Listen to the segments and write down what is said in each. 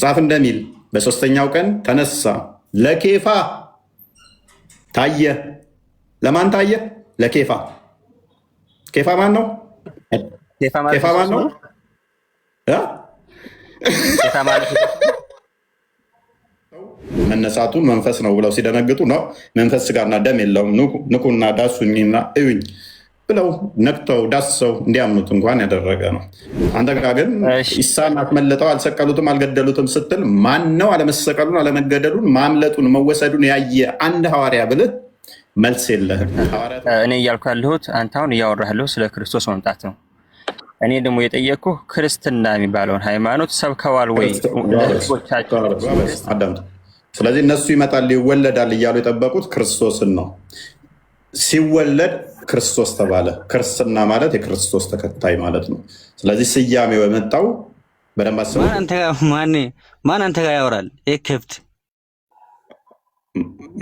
መጽሐፍ እንደሚል በሶስተኛው ቀን ተነሳ፣ ለኬፋ ታየ። ለማን ታየ? ለኬፋ። ኬፋ ማን ነው? ኬፋ ማን ነው? መነሳቱን መንፈስ ነው ብለው ሲደነግጡ ነው መንፈስ ስጋና ደም የለውም ንኩና ዳሱኝና እዩኝ ብለው ነቅተው ዳሰው እንዲያምኑት እንኳን ያደረገ ነው። አንተ ጋር ግን ኢሳን አትመለጠው፣ አልሰቀሉትም፣ አልገደሉትም ስትል ማን ነው አለመሰቀሉን፣ አለመገደሉን፣ ማምለጡን፣ መወሰዱን ያየ አንድ ሐዋርያ ብልህ መልስ የለህም። እኔ እያልኩ ያለሁት አንተ አሁን እያወራህ ስለ ክርስቶስ መምጣት ነው። እኔ ደግሞ የጠየቅኩህ ክርስትና የሚባለውን ሃይማኖት ሰብከዋል ወይ? ስለዚህ እነሱ ይመጣል ይወለዳል እያሉ የጠበቁት ክርስቶስን ነው። ሲወለድ ክርስቶስ ተባለ። ክርስትና ማለት የክርስቶስ ተከታይ ማለት ነው። ስለዚህ ስያሜው የመጣው በደንብ አስበው። ማን አንተ ጋር ያወራል? ክፍት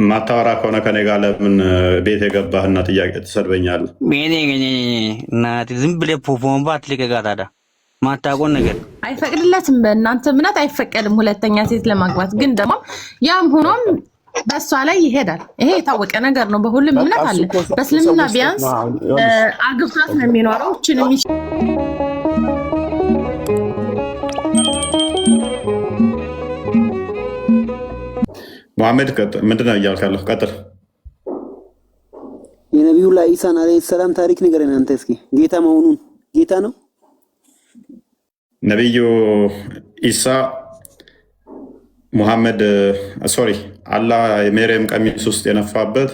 ማታወራ ከሆነ ከኔ ጋር ለምን ቤት የገባህና ጥያቄ ትሰድበኛለህ? ዝም ብለህ ፖፖንባ አትልቀቃ። ታዲያ ማታውቀውን ነገር አይፈቅድለትም። በእናንተ እምነት አይፈቀድም ሁለተኛ ሴት ለማግባት። ግን ደግሞ ያም ሆኖም በእሷ ላይ ይሄዳል። ይሄ የታወቀ ነገር ነው። በሁሉም እምነት አለ። በእስልምና ቢያንስ አግብቷት ነው የሚኖረው። ሙሐመድ ምንድነው እያልክ ያለሁ? ቀጥል። የነቢዩላህ ኢሳን አለይሂ ሰላም ታሪክ ንገረን አንተ እስኪ። ጌታ መሆኑን ጌታ ነው ነቢዩ ኢሳ ሙሐመድ ሶሪ አላህ የመርየም ቀሚስ ውስጥ የነፋበት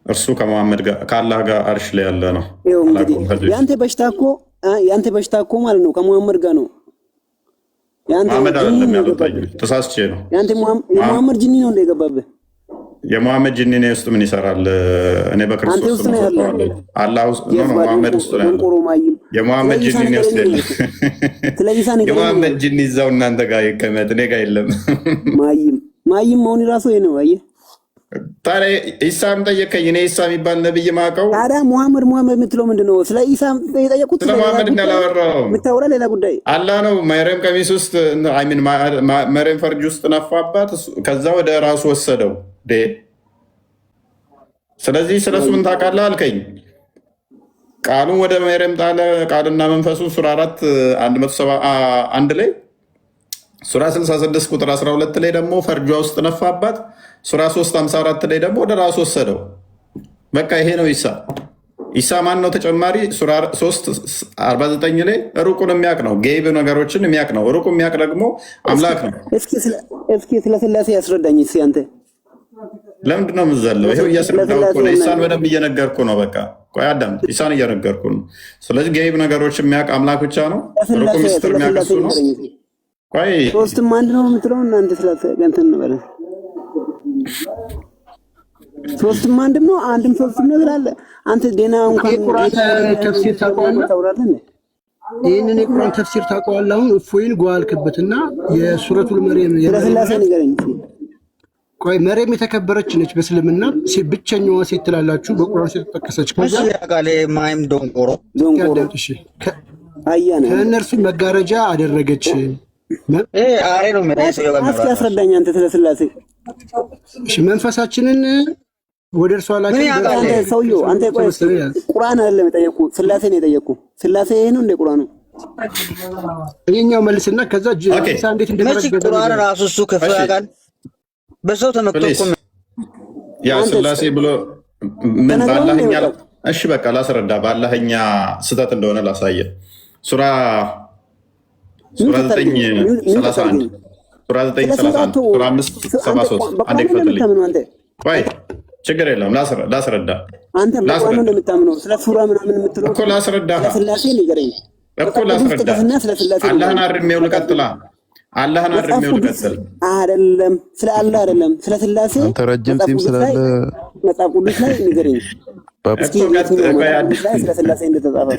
እርሱ ከሙሐመድ ጋር ከአላህ ጋር አርሽ ላይ ያለ ነው። ያንተ በሽታ እኮ ማለት ነው ከሙሐመድ ጋር ነው። ሙሐመድ አይደለም ያልወጣኝ፣ ተሳስቼ ነው። የሙሐመድ ጂኒ ነው እንደገባብህ። የሙሐመድ ጂኒ እኔ ውስጥ ምን ይሰራል? እኔ በክርስቶስ ነው አላህ ውስጥ ነው። ሙሐመድ ውስጥ ነው ያለው። የሙሐመድ ጂኒ ነው ውስጥ የለም። የሙሐመድ ጂኒ እዛው እናንተ ጋር ይቀመጥ፣ እኔ ጋር የለም። ማይም መሆን ራሱ ይሄ ነው። አየህ ታዲያ ኢሳም ጠየቀኝ። እኔ ኢሳ የሚባል ነብይ ማቀው። ታዲያ ሙሐመድ የምትለው ምንድነው? ስለ ኢሳ የጠየቁት ስለ ሙሐመድ እንዳላወራው የምታወራ ሌላ ጉዳይ። አላህ ነው መርየም ቀሚስ ውስጥ መርየም ፈርጅ ውስጥ ነፋባት፣ ከዛ ወደ ራሱ ወሰደው። ስለዚህ ስለሱ ምን ታውቃለህ አልከኝ። ቃሉን ወደ መርየም ጣለ። ቃልና መንፈሱ ሱራ 4:171 ላይ፣ ሱራ 66 ቁጥር 12 ላይ ደግሞ ፈርጇ ውስጥ ነፋባት። ሱራ 3:54 ላይ ደግሞ ወደ ራሱ ወሰደው። በቃ ይሄ ነው ኢሳ። ኢሳ ማን ነው? ተጨማሪ ሱራ 3:49 ላይ ሩቁን የሚያውቅ ነው፣ ጌይብ ነገሮችን የሚያውቅ ነው። ሩቁ የሚያውቅ ደግሞ አምላክ ነው። እስኪ ስለ ስላሴ ያስረዳኝ እስኪ አንተ። ለምንድን ነው የምትዘለው? ይሄው እያስረዳሁ እኮ ነው። ኢሳን በደንብ እየነገርኩ ነው። በቃ ቆይ አዳም፣ ኢሳን እየነገርኩ ነው። ስለዚህ ጌይብ ነገሮች የሚያውቅ አምላክ ብቻ ነው። ሩቁ ሚስጥር የሚያውቅ እሱ ነው። ቆይ ሶስትም አንድ ነው የምትለው እናንተ ስለገንተን ነው በለ። ሶስትም አንድም ነው፣ አንድም ሶስትም ነው ትላለህ አንተ። ዴና እንኳን ተፍሲር ታውቃለህ? ይሄንን የቁርአን ተፍሲር ታውቃለህ? አሁን እፎይን ጓልክበትና የሱረቱል መርየም ስለስላሴ ንገረኝ። ቆይ መርየም የተከበረች ነች በእስልምና ብቸኛዋ ሴት ትላላችሁ፣ በቁርአን ሴት ተጠቀሰች። ከዛ ያጋለ ማይም ዶንቆሮ እሺ ከእነርሱ መጋረጃ አደረገች። አሬ ነው ማለት ነው። እስኪ አስረዳኝ አንተ ስለስላሴ። እሺ መንፈሳችንን ወደ እርሷ ላከ። አንተ ሰውዬው አንተ ቆይ ቁርአን አይደለም የጠየቁ ስላሴ ነው የጠየቁ። ስላሴ ይሄ ነው እንደ ቁርአኑ። እኛው መልስና ከዛ ጂሳ እንዴት እንደተረገደ ቁርአን ራሱ እሱ ከፍ ያጋል በሰው ተመክቶ እኮ ያ ስላሴ ብሎ ምን ባላህኛ። እሺ በቃ ላስረዳ፣ ባላህኛ ስህተት እንደሆነ ላሳየ። ሱራ 9:31 ሱራ 9:31 ሱራ 5:73 አንዴ ክፈትልኝ። ቆይ ችግር የለም ላስረዳ። አንተ በቁርአን ነው የምታምነው? ስለ ሱራ ምናምን የምትለው እኮ ላስረዳ ስላሴ ንገረኝ እኮ ላስረዳ። አላህን አርሜው ልቀጥላ። አላህን አርሜው ልቀጥል አይደለም፣ ስለ አላህ አይደለም፣ ስለ ስላሴ። አንተ ረጅም ጺም ስላለ መጽሐፍ ቅዱስ ላይ ንገረኝ እስኪ ስለ ስላሴ እንደተጻፈ።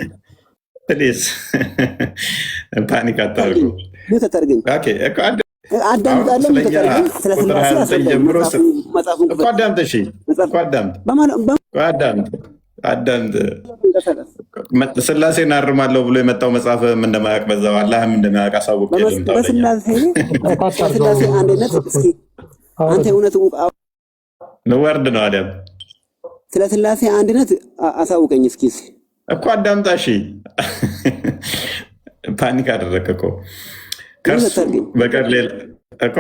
ፕሊዝ ፓኒክ አታርጉ። ተተርገኝ አዳምጣለሁ። ተተርገኝ ስለ ስላሴ ጀምሮ እኮ አዳምጥ። እሺ እኮ አዳምጥ። አዳምጥ። ስላሴን አርማለሁ ብሎ የመጣው መጽሐፍ እንደማያውቅ በዛው አላህም እንደማያውቅ አሳውቅ። በስላሴ አንድነት እስኪ አንተ እውነት ንወርድ ነው አዳም። ስለ ስላሴ አንድነት አሳውቀኝ እስኪ እኮ አዳምጣ። እሺ ፓኒክ አደረግክ እኮ ከእርሱ በቀር ሌላ እኮ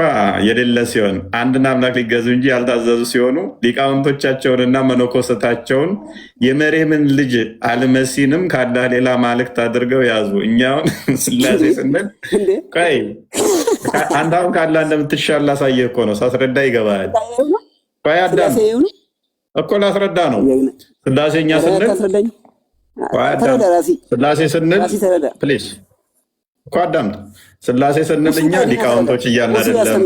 የሌለ ሲሆን አንድን አምላክ ሊገዙ እንጂ ያልታዘዙ ሲሆኑ ሊቃውንቶቻቸውንና መነኮሰታቸውን የመርየምን ልጅ አልመሲንም ካላህ ሌላ ማልክት አድርገው ያዙ። እኛውን ስላሴ ስንል ቆይ አንተ አሁን ካላህ እንደምትሻል ላሳየህ እኮ ነው። ሳስረዳ ይገባል። ቆይ አዳም እኮ ላስረዳ ነው። ስላሴ እኛ ስንል ስላሴ ስንል ፕሊዝ እኮ አዳምጥ። ስላሴ ስንል እኛ ሊቃውንቶች እያልን አይደለም።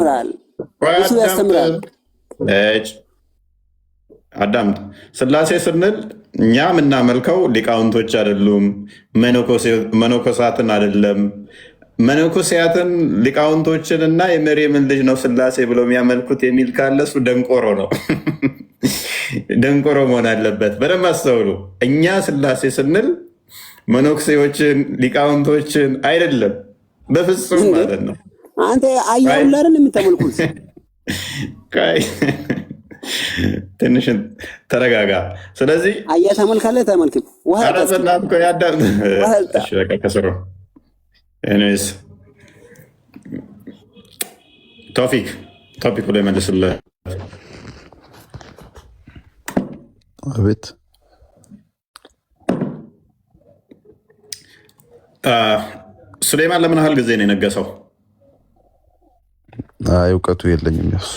አዳምጥ። ስላሴ ስንል እኛ የምናመልከው ሊቃውንቶች አይደሉም፣ መነኮሳትን አይደለም። መነኮሳትን ሊቃውንቶችን እና የመርየምን ልጅ ነው ስላሴ ብለው የሚያመልኩት የሚል ካለ እሱ ደንቆሮ ነው። ደንቆሮ መሆን አለበት። በደንብ አስተውሉ። እኛ ስላሴ ስንል መነኩሴዎችን ሊቃውንቶችን አይደለም፣ በፍጹም ማለት ነው። አንተ አያውላ አይደል የምታመልኩት? ትንሽ ተረጋጋ። ስለዚህ አያ ታመልካለህ ተመልክም ከስሩ ቶፒክ ብሎ ይመልስልህ። አቤት ሱሌማን ለምን ያህል ጊዜ ነው የነገሰው? እውቀቱ የለኝም። ያሱ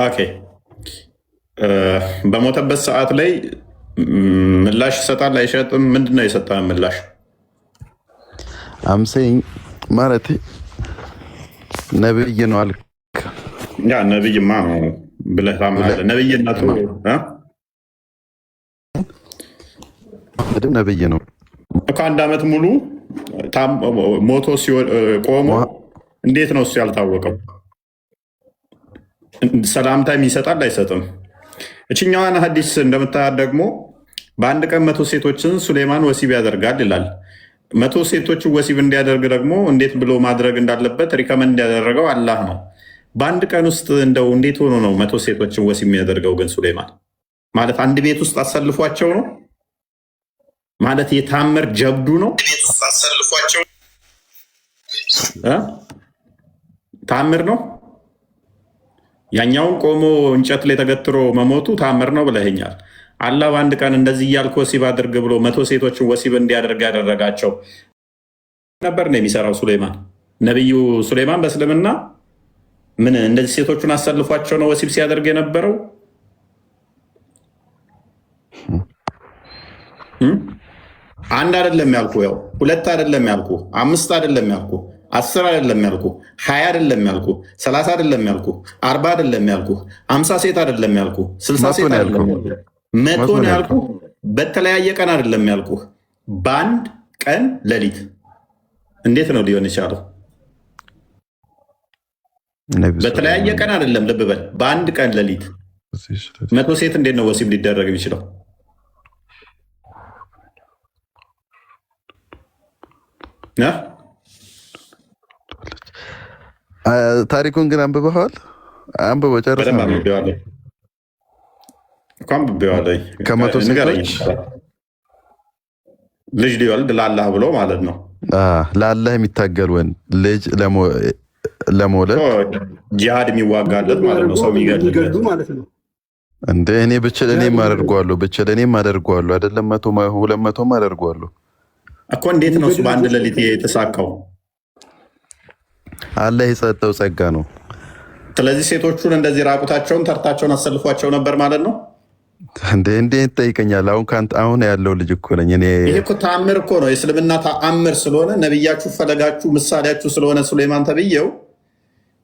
ኦኬ። በሞተበት ሰዓት ላይ ምላሽ ይሰጣል አይሸጥም? ምንድነው የሰጠው ምላሽ? አምሰኝ ማለት ነብይ ነው አልክ። ያ ነብይማ ነው ብለህ ታምናለህ? ነብይነቱ ነብይ ነው እኮ 1 ዓመት ሙሉ ሞቶ ቆሞ እንዴት ነው እሱ ያልታወቀው? ሰላምታም ይሰጣል አይሰጥም? እችኛዋን ሐዲስ እንደምታያት ደግሞ በአንድ ቀን 100 ሴቶችን ሱሌማን ወሲብ ያደርጋል ይላል። 100 ሴቶችን ወሲብ እንዲያደርግ ደግሞ እንዴት ብሎ ማድረግ እንዳለበት ሪከመንድ ያደረገው አላህ ነው። በአንድ ቀን ውስጥ እንደው እንዴት ሆኖ ነው 100 ሴቶችን ወሲብ የሚያደርገው? ግን ሱሌማን ማለት አንድ ቤት ውስጥ አሰልፏቸው ነው ማለት የታምር ጀብዱ ነው። አሰልፏቸው ታምር ነው። ያኛውን ቆሞ እንጨት ላይ ተገትሮ መሞቱ ታምር ነው ብለኸኛል። አላህ በአንድ ቀን እንደዚህ እያልክ ወሲብ አድርግ ብሎ 100 ሴቶችን ወሲብ እንዲያደርግ ያደረጋቸው ነበር ነው የሚሰራው ሱሌማን። ነቢዩ ሱሌማን በእስልምና ምን እንደዚህ ሴቶቹን አሰልፏቸው ነው ወሲብ ሲያደርግ የነበረው? አንድ አይደለም ያልኩ፣ ያው 2 አይደለም ያልኩ፣ 5 አይደለም ያልኩ፣ 10 አይደለም ያልኩ፣ 20 አይደለም ያልኩ፣ 30 አይደለም ያልኩ፣ 40 አይደለም ያልኩ፣ 50 ሴት አይደለም ያልኩ፣ 60 ሴት አይደለም ያልኩ፣ 100 ነው ያልኩ። በተለያየ ቀን አይደለም ያልኩ፣ በአንድ ቀን ሌሊት። እንዴት ነው ሊሆን የቻለው? በተለያየ ቀን አይደለም፣ ልብ በል፣ በአንድ ቀን ሌሊት 100 ሴት እንዴት ነው ወሲብ ሊደረግ የሚችለው? ታሪኩን ግን አንብበዋል? አንብበው ጨርሰህ? ከ100 ሴቶች ልጅ ሊወልድ ለአላህ ብሎ ማለት ነው። ለአላህ የሚታገል ወንድ ልጅ ለመውለድ ጂሃድ የሚዋጋለት ማለት ነው። ሰው የሚገድሉ ማለት ነው። እንደ እኔ ብችል እኔም አደርገዋለሁ፣ አይደለም 100 200 አደርገዋለሁ እኮ። እንዴት ነው እሱ በአንድ ሌሊት የተሳካው? አላህ የሰጠው ጸጋ ነው። ስለዚህ ሴቶቹን እንደዚህ ራቁታቸውን ተርታቸውን አሰልፏቸው ነበር ማለት ነው። እንዴት ጠይቀኛል? አሁን ያለው ልጅ እኮ ነኝ እኔ። ይሄ እኮ ተአምር እኮ ነው። የእስልምና ተአምር ስለሆነ ነቢያችሁ ፈለጋችሁ ምሳሌያችሁ ስለሆነ ሱሌማን ተብዬው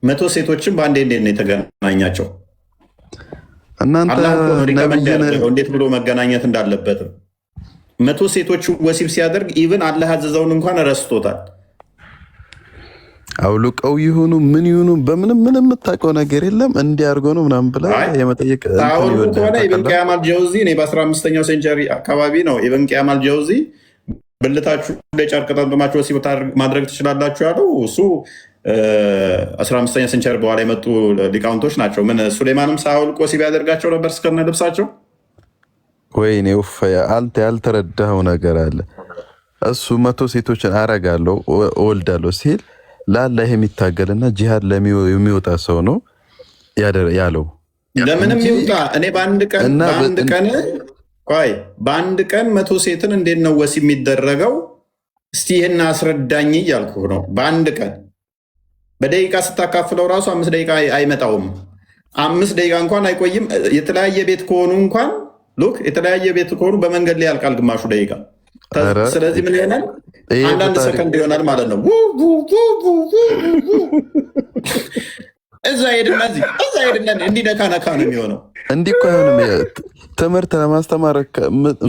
100 ሴቶችን በአንዴ እንዴት ነው የተገናኛቸው? እናንተ እንዴት ብሎ መገናኘት እንዳለበትም 100 ሴቶች ወሲብ ሲያደርግ ኢቭን አላህ ያዘዘውን እንኳን ረስቶታል። አውልቀው ይሁኑ ምን ይሁኑ በምንም የምታውቀው ነገር የለም። እንዲያርገው ነው ምናምን ብላ የመጠየቅ ታውልቁ ከሆነ ኢብን ቂያም አልጀውዚ እኔ በ15ኛው ሴንቸሪ አካባቢ ነው ኢብን ቂያም አልጀውዚ ብልታችሁ ለጨርቅ ጠምጥማችሁ ወሲብ ማድረግ ትችላላችሁ ያለው እሱ 15ኛ ሴንቸሪ በኋላ የመጡ ሊቃውንቶች ናቸው። ምን ሱሌማንም ሳያውልቅ ወሲብ ያደርጋቸው ነበር እስከነ ልብሳቸው። ወይኔ ውፈያ አንተ ያልተረዳኸው ነገር አለ። እሱ 100 ሴቶችን አረጋለሁ እወልዳለሁ ሲል ለአላህ የሚታገልና ጂሃድ የሚወጣ ሰው ነው ያለው። ለምንም ይውጣ። እኔ በአንድ ቀን 100 ሴትን እንዴት ነው ወሲብ የሚደረገው? እስቲ ይህን አስረዳኝ እያልኩ ነው። በአንድ ቀን በደቂቃ ስታካፍለው ራሱ 5 ደቂቃ አይመጣውም። 5 ደቂቃ እንኳን አይቆይም። የተለያየ ቤት ከሆኑ እንኳን የተለያየ ቤት ከሆኑ በመንገድ ላይ ያልቃል ግማሹ ደቂቃ። ስለዚህ ምን ይሆናል? አንዳንድ ሰከንድ ይሆናል ማለት ነው። እዛ ሄድና እንዲህ ነካ ነው የሚሆነው። እንዲህ እኮ አይሆንም። ትምህርት ለማስተማር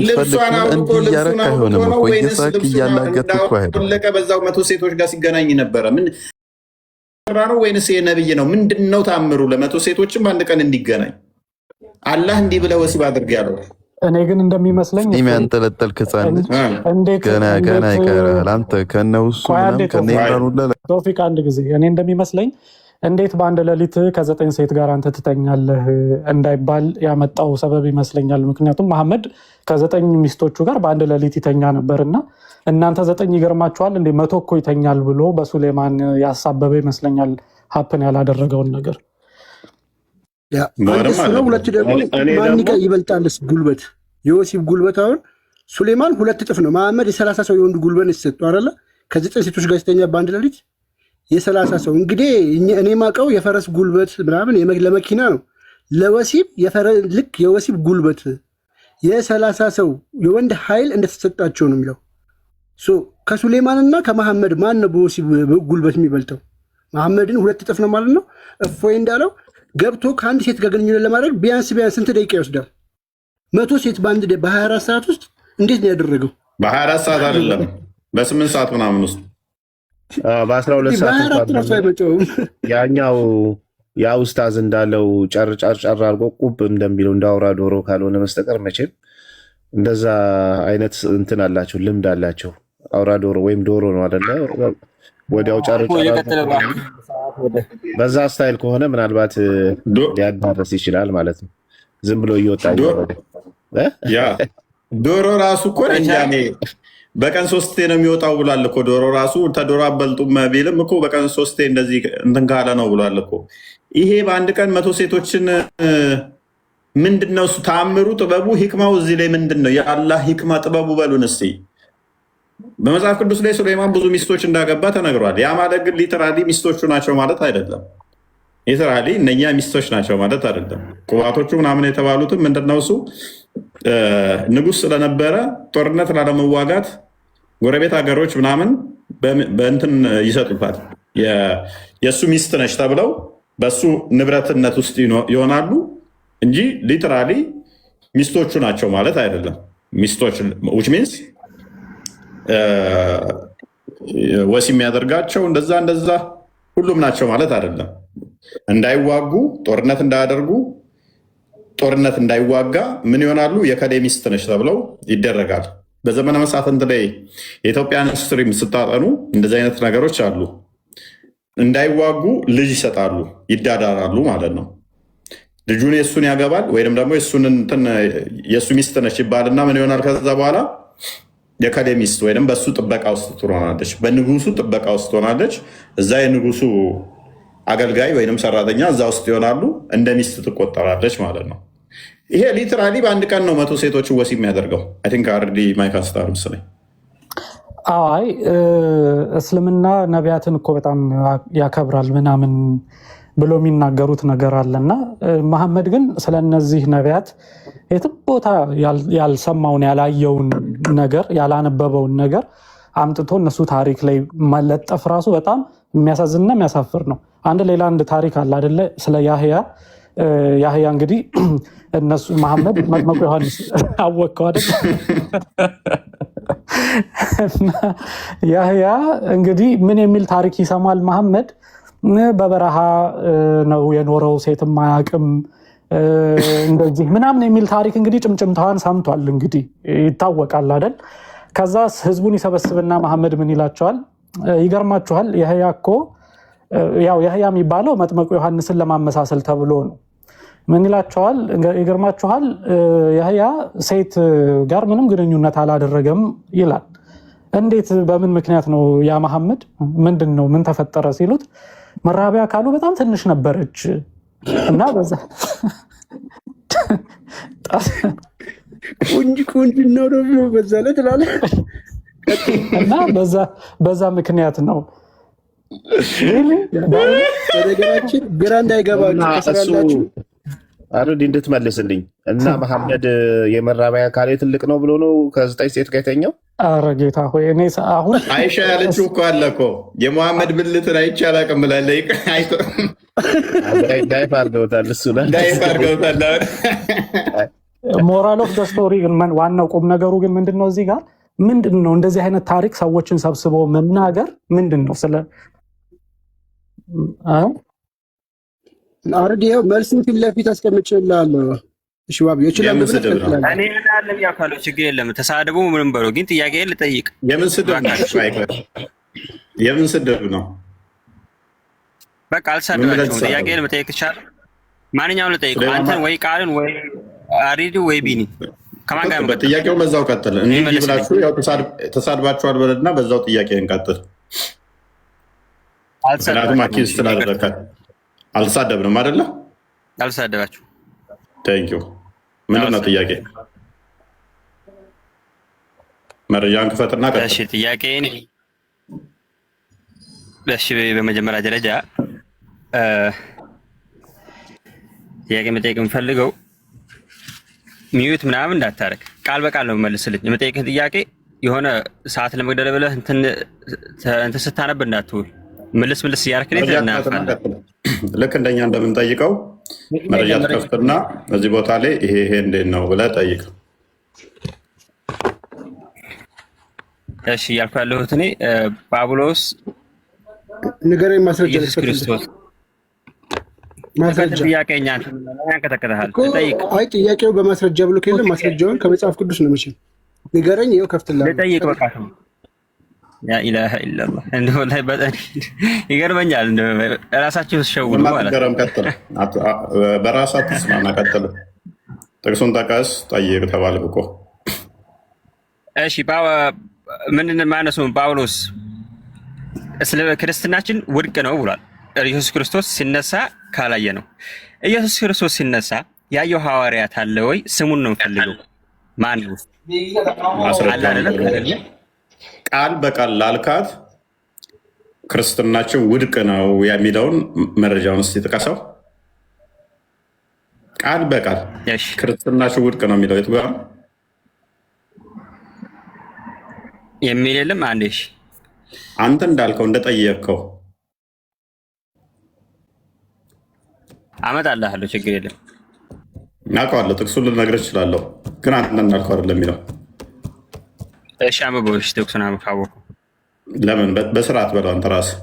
ልብሷን አውልቆ እየሳቅ እያላገጥ እኮ አለቀ። በዛው 100 ሴቶች ጋር ሲገናኝ ነበረ። ምን ነው ወይንስ የነብይ ነው? ምንድን ነው ታምሩ? ለ100 ሴቶችም በአንድ ቀን እንዲገናኝ አላህ እንዲህ ብለህ ወሲብ አድርግ ያለው። እኔ ግን እንደሚመስለኝ የሚያንጠለጠል ህፃን ልጅ ገና ይቀራል። አንተ ከነውሱ ቶፊቅ አንድ ጊዜ እኔ እንደሚመስለኝ እንዴት በአንድ ሌሊት ከ9 ሴት ጋር አንተ ትተኛለህ እንዳይባል ያመጣው ሰበብ ይመስለኛል። ምክንያቱም መሐመድ ከ9 ሚስቶቹ ጋር በአንድ ሌሊት ይተኛ ነበርና እናንተ 9 ይገርማችኋል እንዴ 100 እኮ ይተኛል ብሎ በሱሌማን ያሳበበ ይመስለኛል ሀፕን ያላደረገውን ነገር። ሁለት ደግሞ ማን ይበልጣልስ ጉልበት? የወሲብ ጉልበት አሁን ሱሌማን 2 እጥፍ ነው። መሐመድ የ30 ሰው የወንድ ጉልበት ይሰጡ አይደለ? ከ9 ሴቶች ጋር ሲተኛ በአንድ ሌሊት የ30 ሰው። እንግዲህ እኔ ማቀው የፈረስ ጉልበት ምናምን ለመኪና ነው። ለወሲብ ልክ የወሲብ ጉልበት የ30 ሰው የወንድ ኃይል እንደተሰጣቸው ነው የሚለው። ከሱሌማንና ከመሐመድ ማን ነው በወሲብ ጉልበት የሚበልጠው? መሐመድን 2 እጥፍ ነው ማለት ነው። እፎይ እንዳለው ገብቶ ከአንድ ሴት ጋር ግንኙነት ለማድረግ ቢያንስ ስንት ደቂቃ ይወስዳል? 100 ሴት በ24 ሰዓት ውስጥ እንዴት ነው ያደረገው? በ24 ሰዓት አይደለም በ8 ሰዓት ምናምን ውስጥ በ12 ሰዓት ያኛው ያ ኡስታዝ እንዳለው ጨር አድርጎ ቁብ እንደሚለው እንዳውራ ዶሮ ካልሆነ በስተቀር መቼም እንደዛ አይነት እንትን አላቸው፣ ልምድ አላቸው። አውራ ዶሮ ወይም ዶሮ ነው አይደለ? ወዲያው ጨር በዛ ስታይል ከሆነ ምናልባት ሊያዳረስ ይችላል ማለት ነው። ዝም ብሎ እየወጣ ዶሮ ራሱ እኮ በቀን 3 ነው የሚወጣው ብሏል እኮ። ዶሮ ራሱ ተዶሮ አበልጡም ቢልም እኮ በቀን 3 እንደዚህ እንትን ካለ ነው ብሏል እኮ። ይሄ በአንድ ቀን 100 ሴቶችን ምንድነው እሱ ተአምሩ፣ ጥበቡ፣ ሂክማው እዚህ ላይ ምንድን ነው? የአላህ ሂክማ ጥበቡ በሉን እስቲ። በመጽሐፍ ቅዱስ ላይ ሱሌማን ብዙ ሚስቶች እንዳገባ ተነግሯል። ያ ማለት ግን ሊተራሊ ሚስቶቹ ናቸው ማለት አይደለም። ሊተራሊ እነኛ ሚስቶች ናቸው ማለት አይደለም። ቁባቶቹ ምናምን የተባሉትም ምንድነው እሱ ንጉሥ ስለነበረ ጦርነት ላለመዋጋት ጎረቤት ሀገሮች ምናምን በእንትን ይሰጡታል። የእሱ ሚስት ነች ተብለው በእሱ ንብረትነት ውስጥ ይሆናሉ እንጂ ሊትራሊ ሚስቶቹ ናቸው ማለት አይደለም። ሚስቶች which means ወሲብ የሚያደርጋቸው እንደዛ ሁሉም ናቸው ማለት አይደለም። እንዳይዋጉ ጦርነት እንዳያደርጉ ጦርነት እንዳይዋጋ ምን ይሆናሉ? የከሌ ሚስት ነች ተብለው ይደረጋል። በዘመነ መሳፍንት ላይ የኢትዮጵያን ስትሪም ስታጠኑ እንደዚህ አይነት ነገሮች አሉ። እንዳይዋጉ ልጅ ይሰጣሉ፣ ይዳዳራሉ ማለት ነው። ልጁን የእሱን ያገባል ወይም ደግሞ የእሱ ሚስት ነች ይባልና ምን ይሆናል? ከዛ በኋላ የከሌ ሚስት ወይም በእሱ ጥበቃ ውስጥ ትሆናለች፣ በንጉሱ ጥበቃ ውስጥ ትሆናለች። እዛ የንጉሱ አገልጋይ ወይም ሰራተኛ እዛ ውስጥ ይሆናሉ። እንደ ሚስት ትቆጠራለች ማለት ነው። ይሄ ሊትራሊ በአንድ ቀን ነው 100 ሴቶችን ወሲብ የሚያደርገው። አይ ቲንክ አርዲ ማይካስታር ምስለኝ። አይ እስልምና ነቢያትን እኮ በጣም ያከብራል ምናምን ብሎ የሚናገሩት ነገር አለና መሐመድ ግን ስለነዚህ ነቢያት የትም ቦታ ያልሰማውን ያላየውን ነገር ያላነበበውን ነገር አምጥቶ እነሱ ታሪክ ላይ መለጠፍ ራሱ በጣም የሚያሳዝንና የሚያሳፍር ነው። ሌላ አንድ ታሪክ አለ አይደለ? ስለ ያህያ እንግዲህ እነሱ መሐመድ መጥምቁ ዮሐንስ አወቀው አይደል? ያህያ እንግዲህ ምን የሚል ታሪክ ይሰማል መሐመድ? በበረሃ ነው የኖረው፣ ሴትም አያውቅም እንደዚህ ምናምን የሚል ታሪክ እንግዲህ ጭምጭምታዋን ሰምቷል። እንግዲህ ይታወቃል አይደል? ከዛ ህዝቡን ይሰበስብና መሐመድ ምን ይላቸዋል? ይገርማችኋል፣ ያህያ እኮ ያው ያህያ የሚባለው መጥመቁ ዮሐንስን ለማመሳሰል ተብሎ ነው። ምን ይላቸዋል? ይገርማችኋል፣ ያህያ ሴት ጋር ምንም ግንኙነት አላደረገም ይላል። እንዴት በምን ምክንያት ነው ያ መሐመድ? ምንድን ነው ምን ተፈጠረ ሲሉት መራቢያ አካሉ በጣም ትንሽ ነበረች እና በዛ ቁንጅ ነው ደግሞ በዛ ላይ ትላለህ እና በዛ ምክንያት ነው። በነገራችን ግራ እንዳይገባችሁ ከስራላችሁ አረዲ እንድትመልስልኝ እና መሐመድ የመራቢያ አካሌ ትልቅ ነው ብሎ ነው ከ9 ሴት ጋር የተኛው? ኧረ ጌታ ሆይ እኔ አሁን አይሻ ያለችው እኮ አለ እኮ የመሐመድ ብልትን አይቼ አላውቅም ብላለች። ዳይፍ አድርገውታል። እሱ ዳይፍ አድርገውታል። ሞራል ኦፍ ስቶሪ ዋናው ቁም ነገሩ ግን ምንድን ነው? እዚህ ጋር ምንድን ነው እንደዚህ አይነት ታሪክ ሰዎችን ሰብስበው መናገር ምንድን ነው? ስለ አረዲ ያው መልስን ፊት ለፊት አስቀምጬልሃለሁ። እሺ ባቢ ይችላል። እኔ እንዳለም ያውቃለሁ፣ ችግር የለም። ተሳደቡ ምንም በለው፣ ግን ጥያቄ ልጠይቅ። የምን ስድብ ነው? በቃ አልሳደባችሁም። ጥያቄ ልጠይቅ ይቻላል? ማንኛውም ልጠይቅ፣ አንተን ወይ ቃልን ወይ አሪዲ ወይ ቢኒ ከማን ጋር ነው? ጥያቄው በዛው ቀጥል። እኔ ብላችሁ ያው ተሳድባችኋል በለና በዛው ጥያቄ እንቀጥል። ምክንያቱም አኪዝ ስላደረከ አልተሳደብንም አይደለ? አልተሳደባችሁ። ቴንኪው። ምንድን ነው ጥያቄ? መረጃን ክፈትና ቀጥል። እሺ ጥያቄን በመጀመሪያ ደረጃ ጥያቄ መጠየቅ የምፈልገው ሚዩት ምናምን እንዳታረግ፣ ቃል በቃል ነው የምመልስልኝ። የመጠየቅህን ጥያቄ የሆነ ሰዓት ለመግደል ብለህ እንትን ስታነብ እንዳትውል፣ ምልስ እያደረክ እናያለን። ልክ እንደኛ እንደምንጠይቀው መረጃ ትከፍትና እዚህ ቦታ ላይ ይሄ እንዴት ነው ብለህ ጠይቅ። እሺ እያልኩ ያለሁት እኔ ጳውሎስ ንገረኝ፣ ማስረጃ ኢየሱስ ክርስቶስ ማስረጃ ጥያቄኛ ያንከተከተሃል። ጠይቅ። አይ ጥያቄው በማስረጃ ብሎ ከሌለ ማስረጃውን ከመጽሐፍ ቅዱስ ነው መቼም። ንገረኝ፣ ይኸው ከፍትልሃለሁ። ጠይቅ በቃ ያ ኢላሀ ኢላላህ እንደው ላይ በጣም ይገርመኛል። ራሳችሁ ተሸውዱ ማለት በራሳችሁ ተስማማ። ቀጥል። ጥቅሱን ጠቀስ፣ ጠይቅ ተባልክ እኮ። እሺ ምንድን ማነሱ ጳውሎስ ስለ ክርስትናችን ውድቅ ነው ብሏል። ኢየሱስ ክርስቶስ ሲነሳ ካላየ ነው። ኢየሱስ ክርስቶስ ሲነሳ ያየው ሐዋርያት አለ ወይ? ስሙን ነው የምፈልገው። ማን ነው? ቃል በቃል ላልካት ክርስትናችን ውድቅ ነው የሚለውን መረጃውን እስኪ ጥቀሰው። ቃል በቃል ክርስትናችን ውድቅ ነው የሚለው የቱ ጋር የሚል የለም። አንዴ አንተ እንዳልከው እንደጠየቅከው አመጣልሃለሁ፣ ችግር የለም። እናውቀዋለሁ፣ ጥቅሱን ልነግርህ እችላለሁ፣ ግን አንተ እንዳልከው አይደለም የሚለው። እሺ አንብበው። እሺ ጥቅሱን ካወቁ ለምን በስርዓት በለው። አንተ ራስህ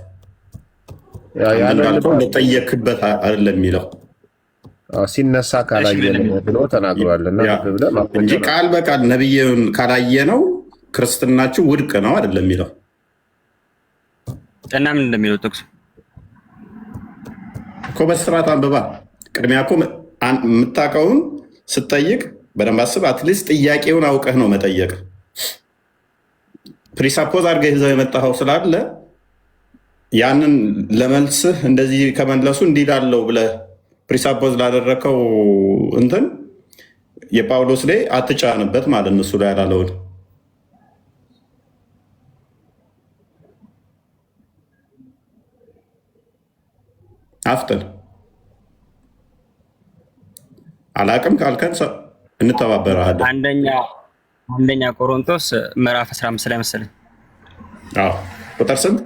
እንዳልከው እንደጠየቅክበት አይደለም የሚለው ሲነሳ ካላየ ብሎ ተናግሯል እንጂ ቃል በቃል ነብዩን ካላየ ነው ክርስትናችሁ ውድቅ ነው አይደለም የሚለው። እና ምን እንደሚለው ጥቅሱ እኮ በስርዓት አንብባ። ቅድሚያ እኮ የምታውቀውን ስትጠይቅ በደንብ አስብ። አትሊስት ጥያቄውን አውቀህ ነው መጠየቅ። ፕሪሳፖዝ አድርገህ ይዘው የመጣኸው ስላለ ያንን ለመልስህ እንደዚህ ከመለሱ እንዲህ ላለው ብለህ ፕሪሳፖዝ ላደረከው እንትን የጳውሎስ ላይ አትጫንበት ማለት ነው። እሱ ላይ ያላለውን አፍጥን። አላቅም ካልከን እንተባበራለን። አንደኛ ቆሮንቶስ ምዕራፍ 15 ላይ መሰለኝ። ቁጥር ስንት?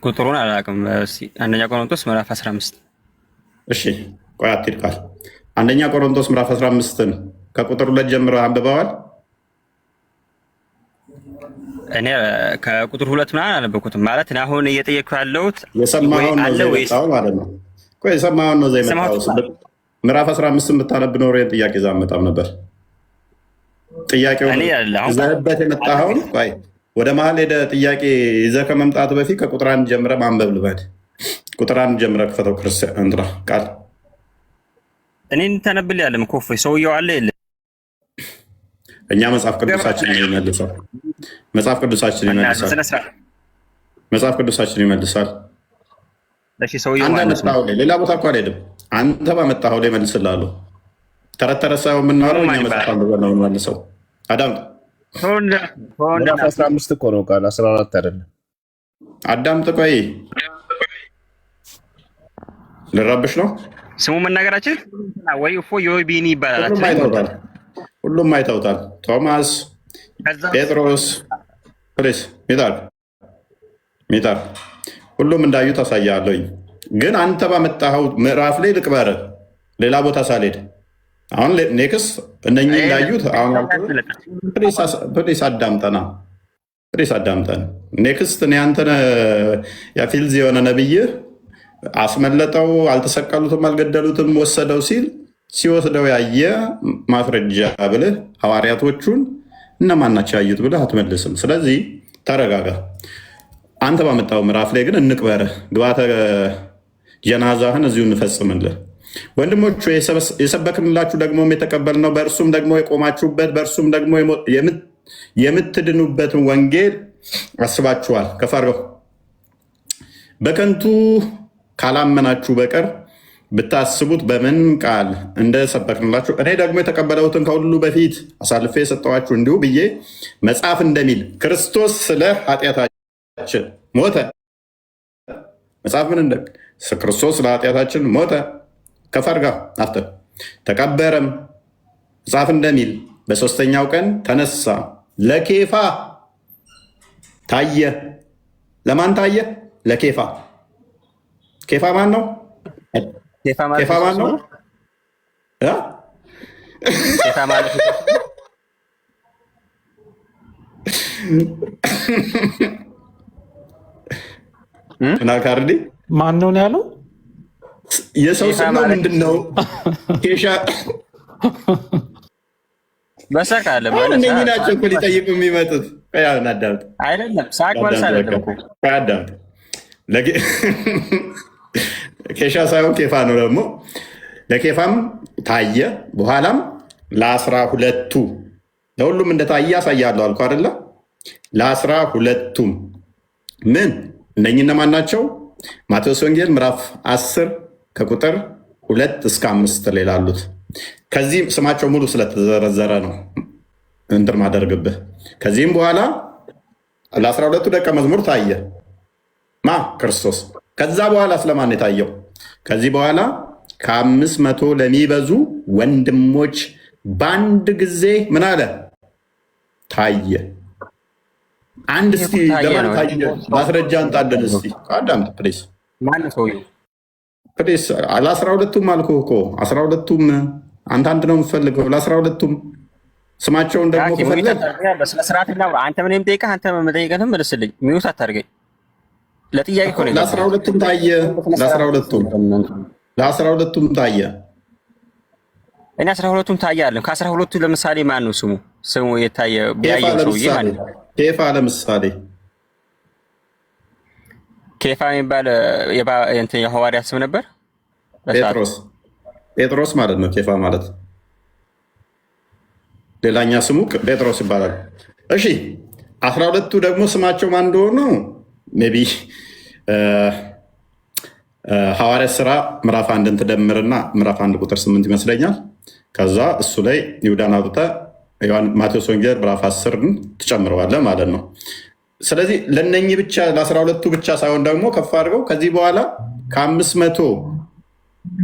ቁጥሩን አላውቅም። አንደኛ ቆሮንቶስ ምዕራፍ 15። እሺ ቆይ አትሂድ ቃል አንደኛ ቆሮንቶስ ምዕራፍ 15ን ከቁጥር 2 ጀምረህ አንብበዋል? እኔ ከቁጥር 2 ምናምን አነበኩትም ማለት ነው። አሁን እየጠየቅኩ ያለሁት የሰማኸውን ነው ዘ የመጣው ማለት ነው። ቆይ የሰማኸውን ነው ዘ የመጣው። ምዕራፍ 15 ብታነብ ኖሮ ጥያቄ ይዛ አመጣም ነበር። ጥያቄው ይዘህበት የመጣኸውን ቆይ ወደ መሀል ሄደህ ጥያቄ ይዘህ ከመምጣት በፊት ከቁጥር 1 ጀምረህ ማንበብ ልበድ። ቁጥር 1 ጀምረህ ክፈተው። ክርስቲያን እንትና ቃል እኔን ተነብል ያለም ኮፍ ሰውየው አለ የለ እኛ መጽሐፍ ቅዱሳችን ይመልሳል። መጽሐፍ ቅዱሳችን ይመልሳል። መጽሐፍ ቅዱሳችን ይመልሳል። እሺ ሰውየው አንተ መጣው ሌላ ቦታ እኮ አይደለም። አንተ ባመጣኸው ላይ መልስልሃለሁ። ተረት ተረት ሳይሆን የምናወራው እኛ መጽሐፍ አንብበን ነው የምንመልሰው። አዳምጥ። ሆንዳ 15 እኮ ነው ቃል 14 አይደለም። አዳምጥ። ቆይ ልረብሽ ነው ስሙ መናገራችን ወይ ወይ ቢኒ ይባላል። ሁሉም አይተውታል። ቶማስ፣ ጴጥሮስ፣ ፕሬስ ሚጣር ሁሉም እንዳዩ ታሳያለኝ። ግን አንተ ባመጣኸው ምዕራፍ ላይ ልቅበር ሌላ ቦታ ሳልሄድ አሁን ኔክስ እነኚህ እንዳዩት አሁን ፕሬስ አዳምጠን ኔክስት እኔ አንተን ያፊልዝ የሆነ ነብይ አስመለጠው፣ አልተሰቀሉትም፣ አልገደሉትም፣ ወሰደው ሲወስደው ያየ ማስረጃ ብልህ ሐዋርያቶቹን እነማን ናቸው ያዩት ብልህ አትመልስም። ስለዚህ ተረጋጋ። አንተ ባመጣው ምዕራፍ ላይ ግን እንቅበር፣ ግባተ ጀናዛህን እዚሁ እንፈጽምልህ። ወንድሞቹ የሰበክንላችሁ ደግሞም የተቀበልነው በእርሱም ደግሞ የቆማችሁበት በእርሱም ደግሞ የምትድኑበትን ወንጌል አስባችኋል። ከፈርሁ በከንቱ ካላመናችሁ በቀር ብታስቡት በምን ቃል እንደሰበክንላችሁ እኔ ደግሞ የተቀበለውትን ከሁሉ በፊት አሳልፌ የሰጠኋችሁ እንዲሁ ብዬ መጽሐፍ እንደሚል ክርስቶስ ስለ ኃጢአታችን ሞተ። መጽሐፍ ምን እንደሚል ክርስቶስ ስለ ኃጢአታችን ሞተ፣ ከፈርጋ አፍተ ተቀበረም። መጽሐፍ እንደሚል በሶስተኛው ቀን ተነሳ፣ ለኬፋ ታየ። ለማን ታየ? ለኬፋ። ኬፋ ማን ነው? ኬፋ ማን ነው? ናካርዲ ማን ነው ያለው? የሰው ስም ነው። ምንድን ነው? ኬሻ በሳቅ አለ እነኚህ ናቸው እኮ ሊጠይቁ የሚመጡት። አዳምጥ። አይደለም ሳቅ መልስ አይደለም እኮ አዳምጥ። ኬሻ ሳይሆን ኬፋ ነው። ደግሞ ለኬፋም ታየ፣ በኋላም ለ12ቱ ለሁሉም እንደታየ ያሳያለሁ አልኩ አይደለ? ለ12ቱም ምን እነኚህ እነማን ናቸው? ማቴዎስ ወንጌል ምዕራፍ 10 ከቁጥር 2 እስከ 5 ላይ ላሉት ከዚህ ስማቸው ሙሉ ስለተዘረዘረ ነው እንትን ማደርግብህ። ከዚህም በኋላ ለ12ቱ ደቀ መዝሙር ታየ ማ ክርስቶስ። ከዛ በኋላ ስለማን የታየው? ከዚህ በኋላ ከ500 ለሚበዙ ወንድሞች በአንድ ጊዜ ምን አለ? ታየ። አንድ እስቲ ለማን ታየ? ማስረጃ እንጣለን እስቲ። አዳምጥ ፕሊስ። ፕሊስ ለ12ቱም አልኩህ እኮ 12ቱም አንተ አንድ ነው የምፈልገው። ለ12ቱም ስማቸውን ደግሞ ከፈለግ በስነስርዓት አንተ ምን የምጠይቀህ አንተ መጠይቀህም መልስልኝ። ሚውት አታድርገኝ። ለጥያቄ እኮ ነው። ለ12ቱም ታየ። ለ12ቱም ታየ። እኔ 12ቱም ታየ አለ። ከ12ቱ ለምሳሌ ማን ነው ስሙ የታየ ቢያየው ሰውዬ ማለት ነው? ኬፋ ለምሳሌ ኬፋ የሚባል የሐዋርያ ስም ነበር። ጴጥሮስ ማለት ነው። ኬፋ ማለት ሌላኛ ስሙ ጴጥሮስ ይባላል። እሺ 12ቱ ደግሞ ስማቸው ማን እንደሆኑ ሜይ ቢ ሐዋርያ ስራ ምዕራፍ 1ን ትደምርና ምዕራፍ 1 ቁጥር 8 ይመስለኛል። ከዛ እሱ ላይ ይሁዳን አውጥተህ ማቴዎስ ወንጌል ምዕራፍ 10ን ትጨምረዋለህ ማለት ነው። ስለዚህ ለነኚህ ብቻ ለ12ቱ ብቻ ሳይሆን ደግሞ ከፍ አድርገው ከዚህ በኋላ ከ500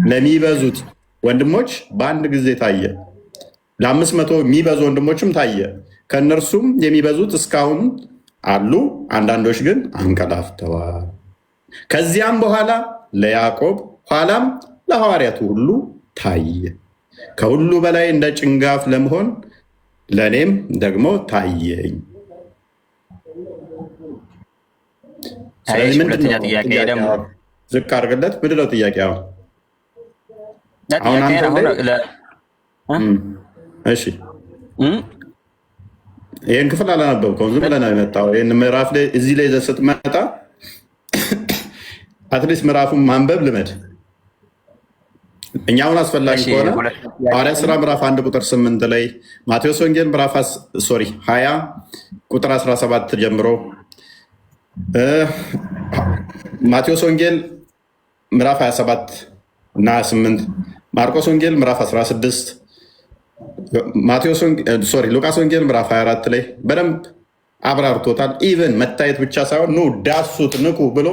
ለሚበዙት ወንድሞች በአንድ ጊዜ ታየ። ለ500 የሚበዙ ወንድሞችም ታየ። ከእነርሱም የሚበዙት እስካሁን አሉ፣ አንዳንዶች ግን አንቀላፍተዋል። ከዚያም በኋላ ለያዕቆብ ኋላም ለሐዋርያቱ ሁሉ ታየ። ከሁሉ በላይ እንደ ጭንጋፍ ለመሆን ለእኔም ደግሞ ታየኝ። ስለዚህ ሁለተኛ ጥያቄ ደግሞ ዝቅ አድርግለት። ምንድን ነው ጥያቄ? እሺ ይህን ክፍል አላነበብከውም፣ ዝም ብለህ ነው የመጣው። ይህን ምዕራፍ ላይ እዚህ ላይ ይዘህ ስትመጣ አትሊስት ምዕራፉን ማንበብ ልመድ። እኛ አሁን አስፈላጊ ከሆነ ሐዋርያት ሥራ ምዕራፍ 1 ቁጥር 8 ላይ፣ ማቴዎስ ወንጌል ምዕራፍ 20 ቁጥር 17 ጀምሮ፣ ማቴዎስ ወንጌል ምዕራፍ 27 እና 28፣ ማርቆስ ወንጌል ምዕራፍ 16፣ ሉቃስ ወንጌል ምዕራፍ 24 ላይ በደንብ አብራርቶታል። ኢቨን መታየት ብቻ ሳይሆን ኑ ዳሱት ንቁ ብሎ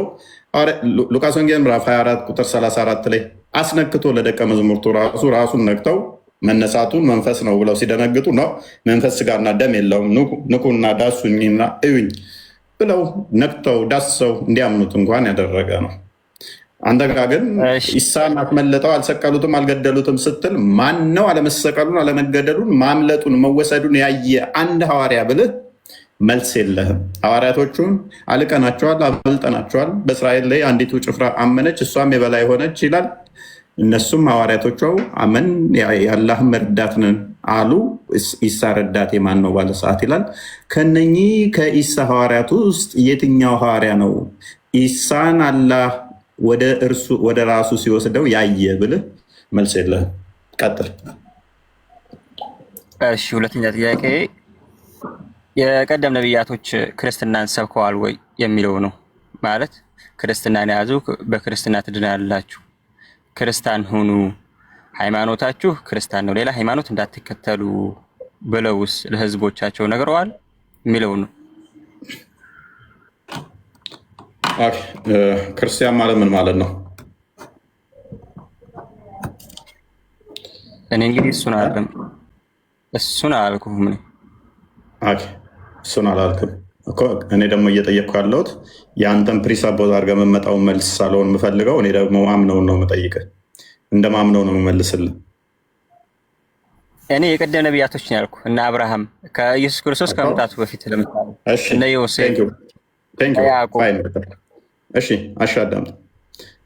ሉቃስ ወንጌል ምዕራፍ 24 ቁጥር 34 ላይ አስነክቶ ለደቀ መዝሙርቱ ራሱን ነክተው መነሳቱን መንፈስ ነው ብለው ሲደነግጡ ነው መንፈስ ስጋና ደም የለውም ንቁና ዳሱኝና እዩኝ ብለው ነክተው ዳሰው እንዲያምኑት እንኳን ያደረገ ነው። አንተ ጋ ግን ኢሳን አስመለጠው፣ አልሰቀሉትም፣ አልገደሉትም ስትል ማን ነው አለመሰቀሉን፣ አለመገደሉን፣ ማምለጡን፣ መወሰዱን ያየ አንድ ሐዋርያ ብልህ መልስ የለህም። ሐዋርያቶቹን አልቀናቸዋል፣ አበልጠናቸዋል። በእስራኤል ላይ አንዲቱ ጭፍራ አመነች፣ እሷም የበላይ ሆነች ይላል። እነሱም ሐዋርያቶቹ አመን የአላህም ረዳት ነን አሉ። ኢሳ ረዳቴ ማን ነው ባለ ሰዓት ይላል። ከነኚህ ከኢሳ ሐዋርያት ውስጥ የትኛው ሐዋርያ ነው ኢሳን አላህ ወደ ራሱ ሲወስደው ያየ ብልህ መልስ የለህም። ቀጥል። እሺ፣ ሁለተኛ ጥያቄ የቀደም ነቢያቶች ክርስትናን ሰብከዋል ወይ የሚለው ነው። ማለት ክርስትናን የያዙ በክርስትና ትድናላችሁ፣ ክርስቲያን ሁኑ፣ ሃይማኖታችሁ ክርስቲያን ነው፣ ሌላ ሃይማኖት እንዳትከተሉ ብለውስ ለህዝቦቻቸው ነግረዋል የሚለው ነው። ክርስቲያን ማለት ምን ማለት ነው? እኔ እንግዲህ እሱን አላልኩም። እሱን አላልክም እኮ። እኔ ደግሞ እየጠየቅኩ ያለሁት የአንተን ፕሪሳፖዝ አድርገህ የምመጣውን መልስ ሳልሆን የምፈልገው እኔ ደግሞ ማምነውን ነው የምጠይቅህ። እንደማምነው ነው የምመልስልህ። እኔ የቀደም ነቢያቶች ነው ያልኩህ እና አብርሃም ከኢየሱስ ክርስቶስ ከመምጣቱ በፊት ለምሳሌ እነ ዮሴፍ፣ ያዕቆብ። እሺ አዳምጥ።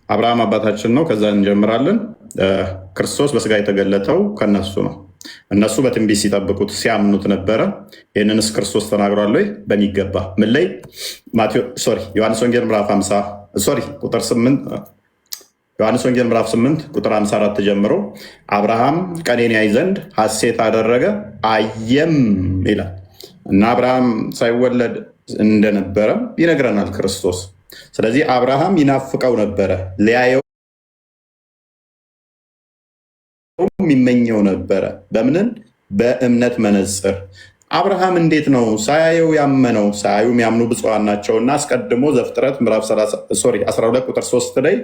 አብርሃም አባታችን ነው። ከዛ እንጀምራለን። ክርስቶስ በስጋ የተገለጠው ከነሱ ነው። እነሱ በትንቢት ሲጠብቁት ሲያምኑት ነበረ። ይህንንስ ክርስቶስ ተናግሯል ወይ? በሚገባ ምን ላይ? ዮሐንስ ወንጌል ምዕራፍ 8 ቁጥር 54 ጀምሮ አብርሃም ቀኔን ያይ ዘንድ ሐሴት አደረገ አየም ይላል እና አብርሃም ሳይወለድ እንደነበረ ይነግረናል ክርስቶስ። ስለዚህ አብርሃም ይናፍቀው ነበረ፣ ሊያየው የሚመኘው ነበረ። በምንን? በእምነት መነጽር። አብርሃም እንዴት ነው ሳያየው ያመነው? ሳያዩ የሚያምኑ ብፁዓን ናቸውና አስቀድሞ ዘፍጥረት ምዕራፍ 12 ቁጥር 3 ላይ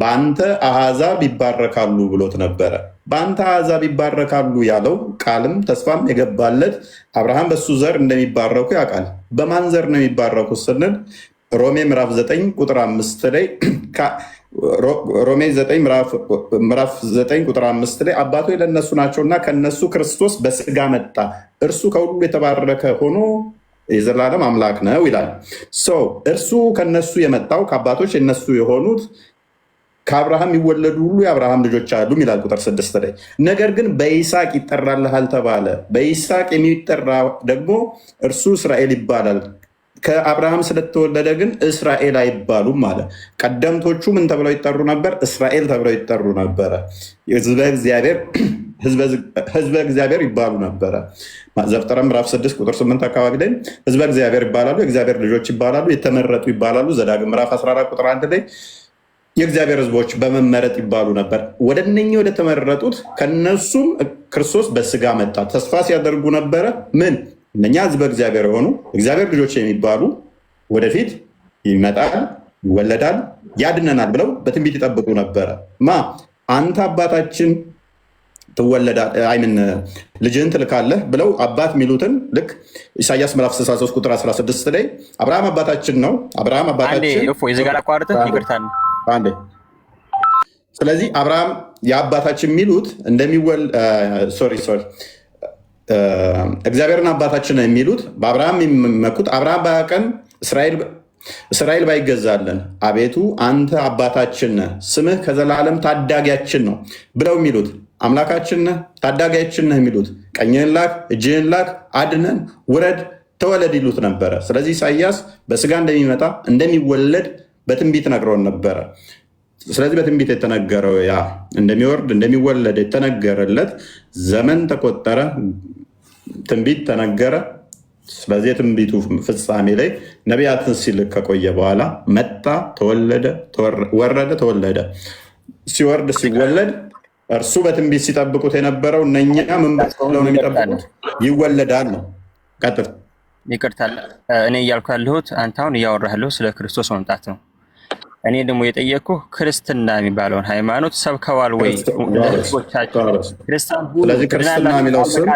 በአንተ አሕዛብ ይባረካሉ ብሎት ነበረ። በአንተ አሕዛብ ይባረካሉ ያለው ቃልም ተስፋም የገባለት አብርሃም በሱ ዘር እንደሚባረኩ ያውቃል። በማን ዘር ነው የሚባረኩት ስንል ሮሜ ምዕራፍ 9 ቁጥር 5 ላይ ሮሜ 9 ምዕራፍ 9 ቁጥር 5 ላይ አባቶች ለእነሱ ናቸውና ከነሱ ክርስቶስ በስጋ መጣ፣ እርሱ ከሁሉ የተባረከ ሆኖ የዘላለም አምላክ ነው ይላል። እርሱ ከነሱ የመጣው ከአባቶች የነሱ የሆኑት ከአብርሃም የሚወለዱ ሁሉ የአብርሃም ልጆች አሉ ይላል ቁጥር 6 ላይ። ነገር ግን በይስሐቅ ይጠራልሃል ተባለ። በይስሐቅ የሚጠራ ደግሞ እርሱ እስራኤል ይባላል። ከአብርሃም ስለተወለደ ግን እስራኤል አይባሉም አለ። ቀደምቶቹ ምን ተብለው ይጠሩ ነበር? እስራኤል ተብለው ይጠሩ ነበረ። ህዝበ እግዚአብሔር ይባሉ ነበረ። ዘፍጥረት ምዕራፍ 6 ቁጥር 8 አካባቢ ላይ ህዝበ እግዚአብሔር ይባላሉ፣ የእግዚአብሔር ልጆች ይባላሉ፣ የተመረጡ ይባላሉ። ዘዳግም ምዕራፍ 14 ቁጥር 1 ላይ የእግዚአብሔር ህዝቦች በመመረጥ ይባሉ ነበር። ወደ እነኚህ ወደ ተመረጡት ከነሱም ክርስቶስ በስጋ መጣ። ተስፋ ሲያደርጉ ነበረ ምን? እነኛ ህዝበ እግዚአብሔር የሆኑ እግዚአብሔር ልጆች የሚባሉ ወደፊት ይመጣል፣ ይወለዳል፣ ያድነናል ብለው በትንቢት ይጠብቁ ነበረ። አንተ አባታችን ልጅህን ትልካለህ ብለው አባት የሚሉትን ልክ ኢሳያስ ምዕራፍ 63 ቁጥር 16 ላይ አብርሃም አባታችን ነው። አብርሃም አባታችን ስለዚህ አብርሃም የአባታችን የሚሉት እግዚአብሔርን አባታችን የሚሉት በአብርሃም የሚመኩት አብርሃም በቀን እስራኤል እስራኤል ባይገዛልን አቤቱ አንተ አባታችን ነህ፣ ስምህ ከዘላለም ታዳጊያችን ነው ብለው የሚሉት አምላካችን ነህ፣ ታዳጊያችን ነህ የሚሉት ቀኝህን ላክ፣ እጅህን ላክ፣ አድነን፣ ውረድ፣ ተወለድ ይሉት ነበረ። ስለዚህ ኢሳያስ በስጋ እንደሚመጣ እንደሚወለድ በትንቢት ነግረውን ነበረ። ስለዚህ በትንቢት የተነገረው ያ እንደሚወርድ እንደሚወለድ የተነገረለት ዘመን ተቆጠረ፣ ትንቢት ተነገረ። ስለዚህ የትንቢቱ ፍጻሜ ላይ ነቢያትን ሲልክ ከቆየ በኋላ መጣ፣ ተወለደ፣ ወረደ፣ ተወለደ። ሲወርድ ሲወለድ እርሱ በትንቢት ሲጠብቁት የነበረው እነኛ ምን ብለው ነው የሚጠብቁት? ይወለዳል ነው። ቀጥል። ይቅርታ፣ እኔ እያልኩ ያለሁት አንተ አሁን እያወራህ ያለሁ ስለ ክርስቶስ መምጣት ነው። እኔ ደግሞ የጠየቅኩህ ክርስትና የሚባለውን ሃይማኖት ሰብከዋል ወይ? ስለዚህ ክርስትና የሚለው ስም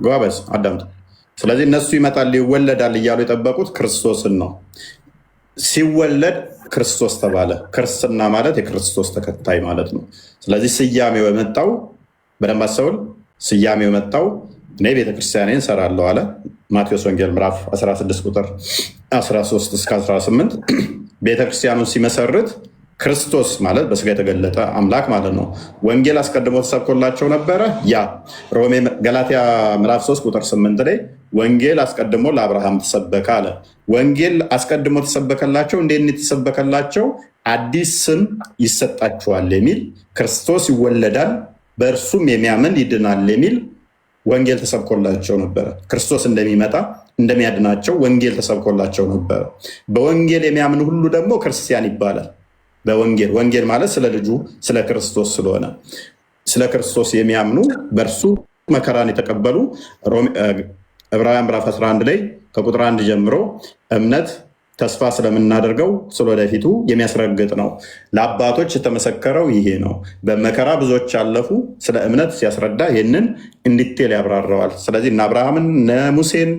ጎበዝ አዳምጥ። ስለዚህ እነሱ ይመጣል ይወለዳል እያሉ የጠበቁት ክርስቶስን ነው። ሲወለድ ክርስቶስ ተባለ። ክርስትና ማለት የክርስቶስ ተከታይ ማለት ነው። ስለዚህ ስያሜው የመጣው በደንብ አስተውል። ስያሜው የመጣው እኔ ቤተክርስቲያኔን እሰራለሁ አለ። ማቴዎስ ወንጌል ምዕራፍ 16 ቁጥር 13 እስከ 18 ቤተክርስቲያኑን ሲመሰርት ክርስቶስ ማለት በስጋ የተገለጠ አምላክ ማለት ነው። ወንጌል አስቀድሞ ተሰብኮላቸው ነበረ። ያ ሮሜ ገላትያ ምዕራፍ 3 ቁጥር 8 ላይ ወንጌል አስቀድሞ ለአብርሃም ተሰበከ አለ። ወንጌል አስቀድሞ ተሰበከላቸው። እንዴት የተሰበከላቸው? አዲስ ስም ይሰጣቸዋል የሚል ክርስቶስ ይወለዳል፣ በእርሱም የሚያምን ይድናል የሚል ወንጌል ተሰብኮላቸው ነበረ። ክርስቶስ እንደሚመጣ እንደሚያድናቸው ወንጌል ተሰብኮላቸው ነበረ። በወንጌል የሚያምን ሁሉ ደግሞ ክርስቲያን ይባላል። በወንጌል ወንጌል ማለት ስለ ልጁ ስለ ክርስቶስ ስለሆነ ስለ ክርስቶስ የሚያምኑ በእርሱ መከራን የተቀበሉ ዕብራውያን ምዕራፍ 11 ላይ ከቁጥር 1 ጀምሮ እምነት ተስፋ ስለምናደርገው ስለወደፊቱ የሚያስረግጥ ነው። ለአባቶች የተመሰከረው ይሄ ነው። በመከራ ብዙዎች ያለፉ። ስለ እምነት ሲያስረዳ ይህንን እንዲቴል ያብራረዋል። ስለዚህ እነ አብርሃምን እነ ሙሴን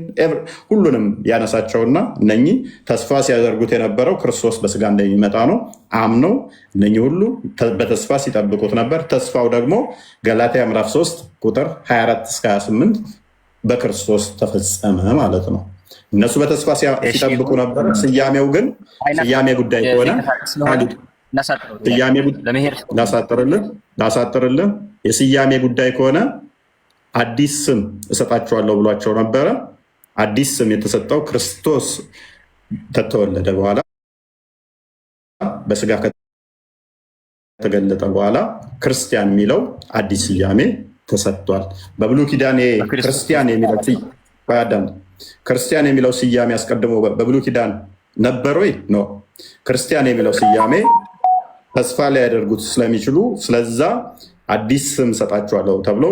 ሁሉንም ያነሳቸውና እነኚህ ተስፋ ሲያደርጉት የነበረው ክርስቶስ በስጋ እንደሚመጣ ነው። አምነው እነኚህ ሁሉ በተስፋ ሲጠብቁት ነበር። ተስፋው ደግሞ ገላትያ ምዕራፍ 3 ቁጥር 24 እስከ 28 በክርስቶስ ተፈጸመ ማለት ነው። እነሱ በተስፋ ሲጠብቁ ነበር። ስያሜው ግን ስያሜ ጉዳይ ከሆነ ላሳጥርልህ፣ የስያሜ ጉዳይ ከሆነ አዲስ ስም እሰጣቸዋለሁ ብሏቸው ነበረ። አዲስ ስም የተሰጠው ክርስቶስ ከተወለደ በኋላ በስጋ ከተገለጠ በኋላ ክርስቲያን የሚለው አዲስ ስያሜ ተሰጥቷል። በብሉይ ኪዳን ክርስቲያን የሚለው ክርስቲያን የሚለው ስያሜ አስቀድሞ በብሉይ ኪዳን ነበር ወይ? ነው። ክርስቲያን የሚለው ስያሜ ተስፋ ሊያደርጉት ስለሚችሉ ስለዛ አዲስ ስም ሰጣችኋለሁ ተብሎ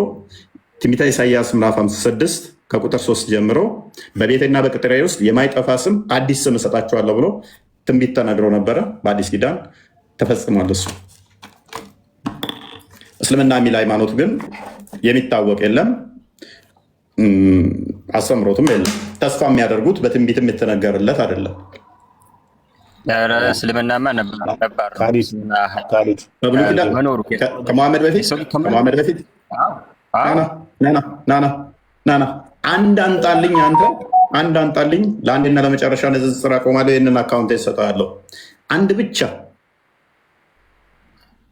ትንቢተ ኢሳይያስ ምዕራፍ 56 ከቁጥር 3 ጀምሮ በቤቴና በቅጥሬ ውስጥ የማይጠፋ ስም አዲስ ስም ሰጣችኋለሁ ብሎ ትንቢት ተናግረው ነበረ። በአዲስ ኪዳን ተፈጽሟል። እሱ እስልምና የሚል ሃይማኖት ግን የሚታወቅ የለም፣ አስተምሮትም የለም። ተስፋ የሚያደርጉት በትንቢትም የተነገረለት አይደለም። እስልምናማ ነባር ከመሐመድ በፊት ናና አንድ አንጣልኝ፣ አንተ አንድ አንጣልኝ። ለአንድና ለመጨረሻ ንጽጽር አቆማለሁ። ይህንን አካውንት ይሰጣለሁ። አንድ ብቻ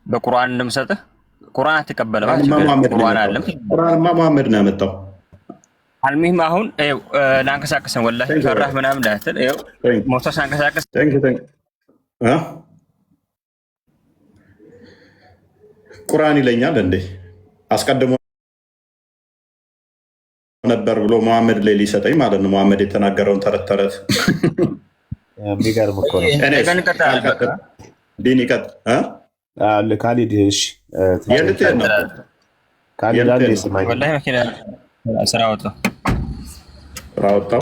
በቁርአን እንደምሰጥህ ቁርአን አትቀበልም። ቁርአንማ መሐመድ ነው ያመጣው። አልሚህም አሁን ላንቀሳቀሰን ወላሂ ፈራህ ምናምን እንዳትል ሞቶ ሳንቀሳቀስ ቁርአን ይለኛል እንዴ? አስቀድሞ ነበር ብሎ መሐመድ ላይ ሊሰጠኝ ማለት ነው። መሐመድ የተናገረውን ተረት ተረት የሚገርም እኮ ነው። ዲን ይቀጥል። ካሊድ ስራ ወጣው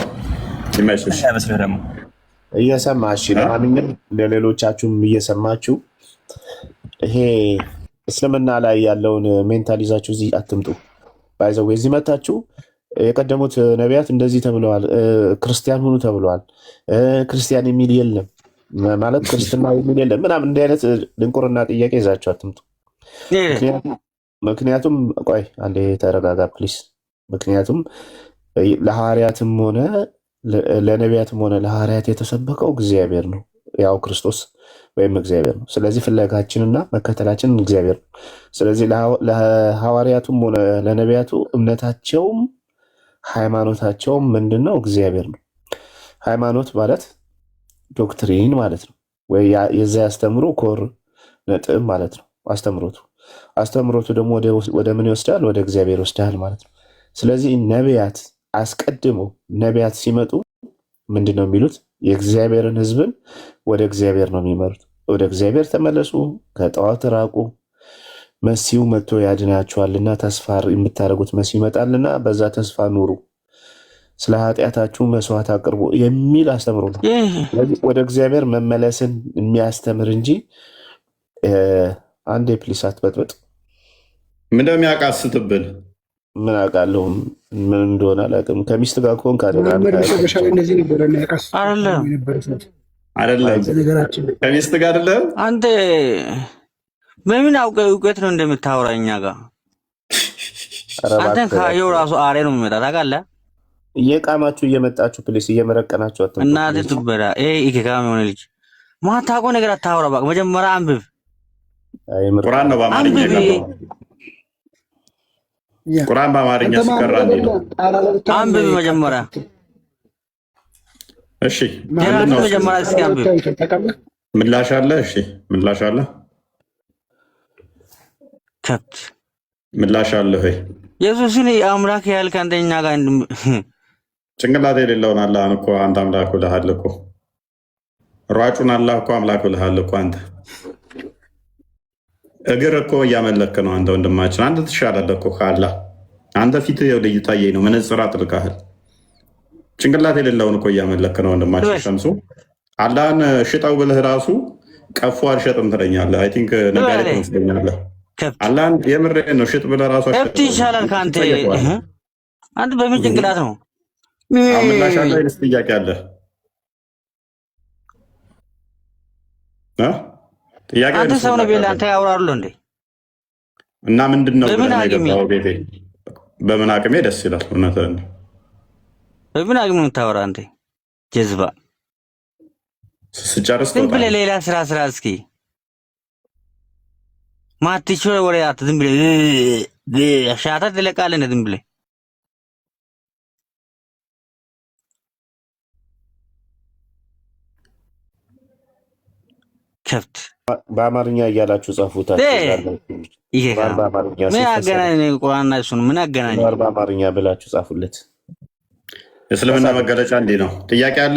ይመስልሽ ደግሞ እየሰማሽ ለማንኛውም ለሌሎቻችሁም እየሰማችሁ ይሄ እስልምና ላይ ያለውን ሜንታል ይዛችሁ እዚህ አትምጡ። ባይዘው እዚህ መታችሁ የቀደሙት ነቢያት እንደዚህ ተብለዋል፣ ክርስቲያን ሁኑ ተብለዋል፣ ክርስቲያን የሚል የለም ማለት ክርስትና የሚል የለም ምናምን እንዲህ አይነት ድንቁርና ጥያቄ ይዛችሁ አትምጡ። ምክንያቱም ቆይ አንዴ ተረጋጋ ፕሊስ። ምክንያቱም ለሐዋርያትም ሆነ ለነቢያትም ሆነ ለሐዋርያት የተሰበከው እግዚአብሔር ነው፣ ያው ክርስቶስ ወይም እግዚአብሔር ነው። ስለዚህ ፍለጋችንና መከተላችን እግዚአብሔር ነው። ስለዚህ ለሐዋርያቱም ሆነ ለነቢያቱ እምነታቸውም ሃይማኖታቸውም ምንድን ነው? እግዚአብሔር ነው። ሃይማኖት ማለት ዶክትሪን ማለት ነው፣ ወይ የዛ ያስተምሩ ኮር ነጥብ ማለት ነው። አስተምሮቱ ደግሞ ወደ ምን ይወስዳል? ወደ እግዚአብሔር ይወስዳል ማለት ነው። ስለዚህ ነቢያት አስቀድመው ነቢያት ሲመጡ ምንድን ነው የሚሉት? የእግዚአብሔርን ሕዝብን ወደ እግዚአብሔር ነው የሚመሩት። ወደ እግዚአብሔር ተመለሱ፣ ከጣዖት ራቁ፣ መሲሁ መጥቶ ያድናችኋልና ተስፋ የምታደርጉት መሲሁ ይመጣልና በዛ ተስፋ ኑሩ፣ ስለ ኃጢአታችሁ መስዋዕት አቅርቡ የሚል አስተምሮ ነው። ወደ እግዚአብሔር መመለስን የሚያስተምር እንጂ አንዴ ፕሊስ አትበጥበጥ። ምን እንደሚያቃስትብን ምን አውቃለሁ፣ ምን እንደሆነ አላውቅም። ከሚስት ጋር ከሆንክ አይደለም ከሚስት ጋር አይደለም። አንተ በምን አውቀህ እውቀት ነው እንደምታወራ እኛ ጋር? አንተን ካየው ራሱ አሬ ነው የሚመጣ ታውቃለህ። እየቃማችሁ እየመጣችሁ ፕሊስ እየመረቀናችሁ አትምጡ። እናትህ ትበላ። ይሄ ኢከካም የሆነ ልጅ ማታውቀው ነገር አታወራ። እባክህ መጀመሪያ አንብብ። ቁርአን ነው በአማርኛ የገባው። ቁርአን በአማርኛ ሲቀራ አንብብ መጀመሪያ። እሺ መጀመሪያ እስኪ አንብብ። ምላሽ አለ። እሺ ምላሽ አለ። ከብት ምላሽ አለ። ሆይ ኢየሱስን አምላክ ያልክ አንተኛ ጋር ጭንቅላት የሌለውን አላህን እኮ አንተ አምላክ ብለሃል እኮ። ሯጩን አላህ እኮ አምላክ ብለሃል እኮ አንተ። እግር እኮ እያመለክ ነው አንተ ወንድማችን። አንተ ትሻላለህ እኮ ከአላህ። አንተ ፊት ልዩ ታየኝ ነው፣ መነጽር አጥልቀሃል። ጭንቅላት የሌለውን እኮ እያመለክ ነው ወንድማችን ሸምሱ። አላህን ሽጠው ብልህ ራሱ ቀፎ አልሸጥም ትለኛለህ። አይ ቲንክ ነጋዴ ትመስለኛለህ። አላህን የምሬን ነው። ሽጥ ብለህ ራሱ ከብት ይሻላል ከአንተ። አንተ በምን ጭንቅላት ነው? ምላሽ አለ ወይስ ጥያቄ አለ? ጥያቄ አንተ ሰው ነው ቢል አንተ ያወራሉ እንዴ? እና ምንድነው የገባው ቤቴ? በምን አቅሜ ደስ ይላል። እውነትህን ነው። በምን አቅሜ የምታወራ አንተ ጀዝባ? ስጨርስ ዝም ብለህ ሌላ ስራ እስኪ ማትችል ወሬ ዝም ብለህ ሻታ ትለቃለህ። ዝም ብለህ ከብት በአማርኛ እያላችሁ ጻፉት። ምን አገናኝ? ቁርአንና እሱን ምን አገናኝ? በአማርኛ ብላችሁ ጻፉለት። የእስልምና መገለጫ እንዲህ ነው። ጥያቄ አለ?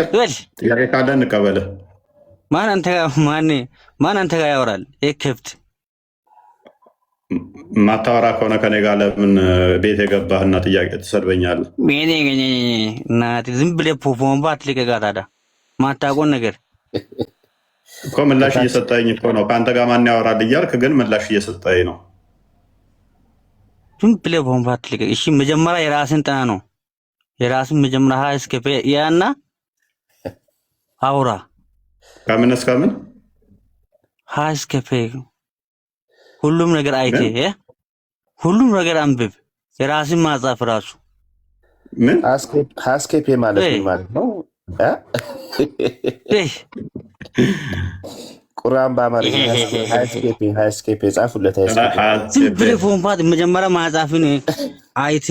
ጥያቄ ካለ እንቀበለ። ማን አንተ ጋር ያወራል? ይህ ከብት ማታወራ ከሆነ ከኔ ጋር ለምን ቤት የገባህና ጥያቄ ትሰድበኛለህ? እናትህ ዝም ብለህ ፖፖንባ አትልቀቃ። ታዲያ ማታውቀውን ነገር እኮ ምላሽ እየሰጠኝ እኮ ነው። ከአንተ ጋር ማን ያወራል እያልክ ግን ምላሽ እየሰጠኝ ነው። ዝም ብለህ ፖፖንባ አትልቀቅ። እሺ መጀመሪያ የራስን ጥና ነው። የራስን መጀመሪያ እስከ ያና አውራ ከምን እስከ ምን እስከ ሁሉም ነገር አይቴ ሁሉም ነገር አንብብ። የራስን ማጻፍ ራሱ ምን ሃስኬፔ ማለት ነው። ቁርአን በአማርኛ ሃስኬፔ ጻፉለት። ዝም ብለህ ፎንፋት መጀመሪያ ማጻፍን አይቴ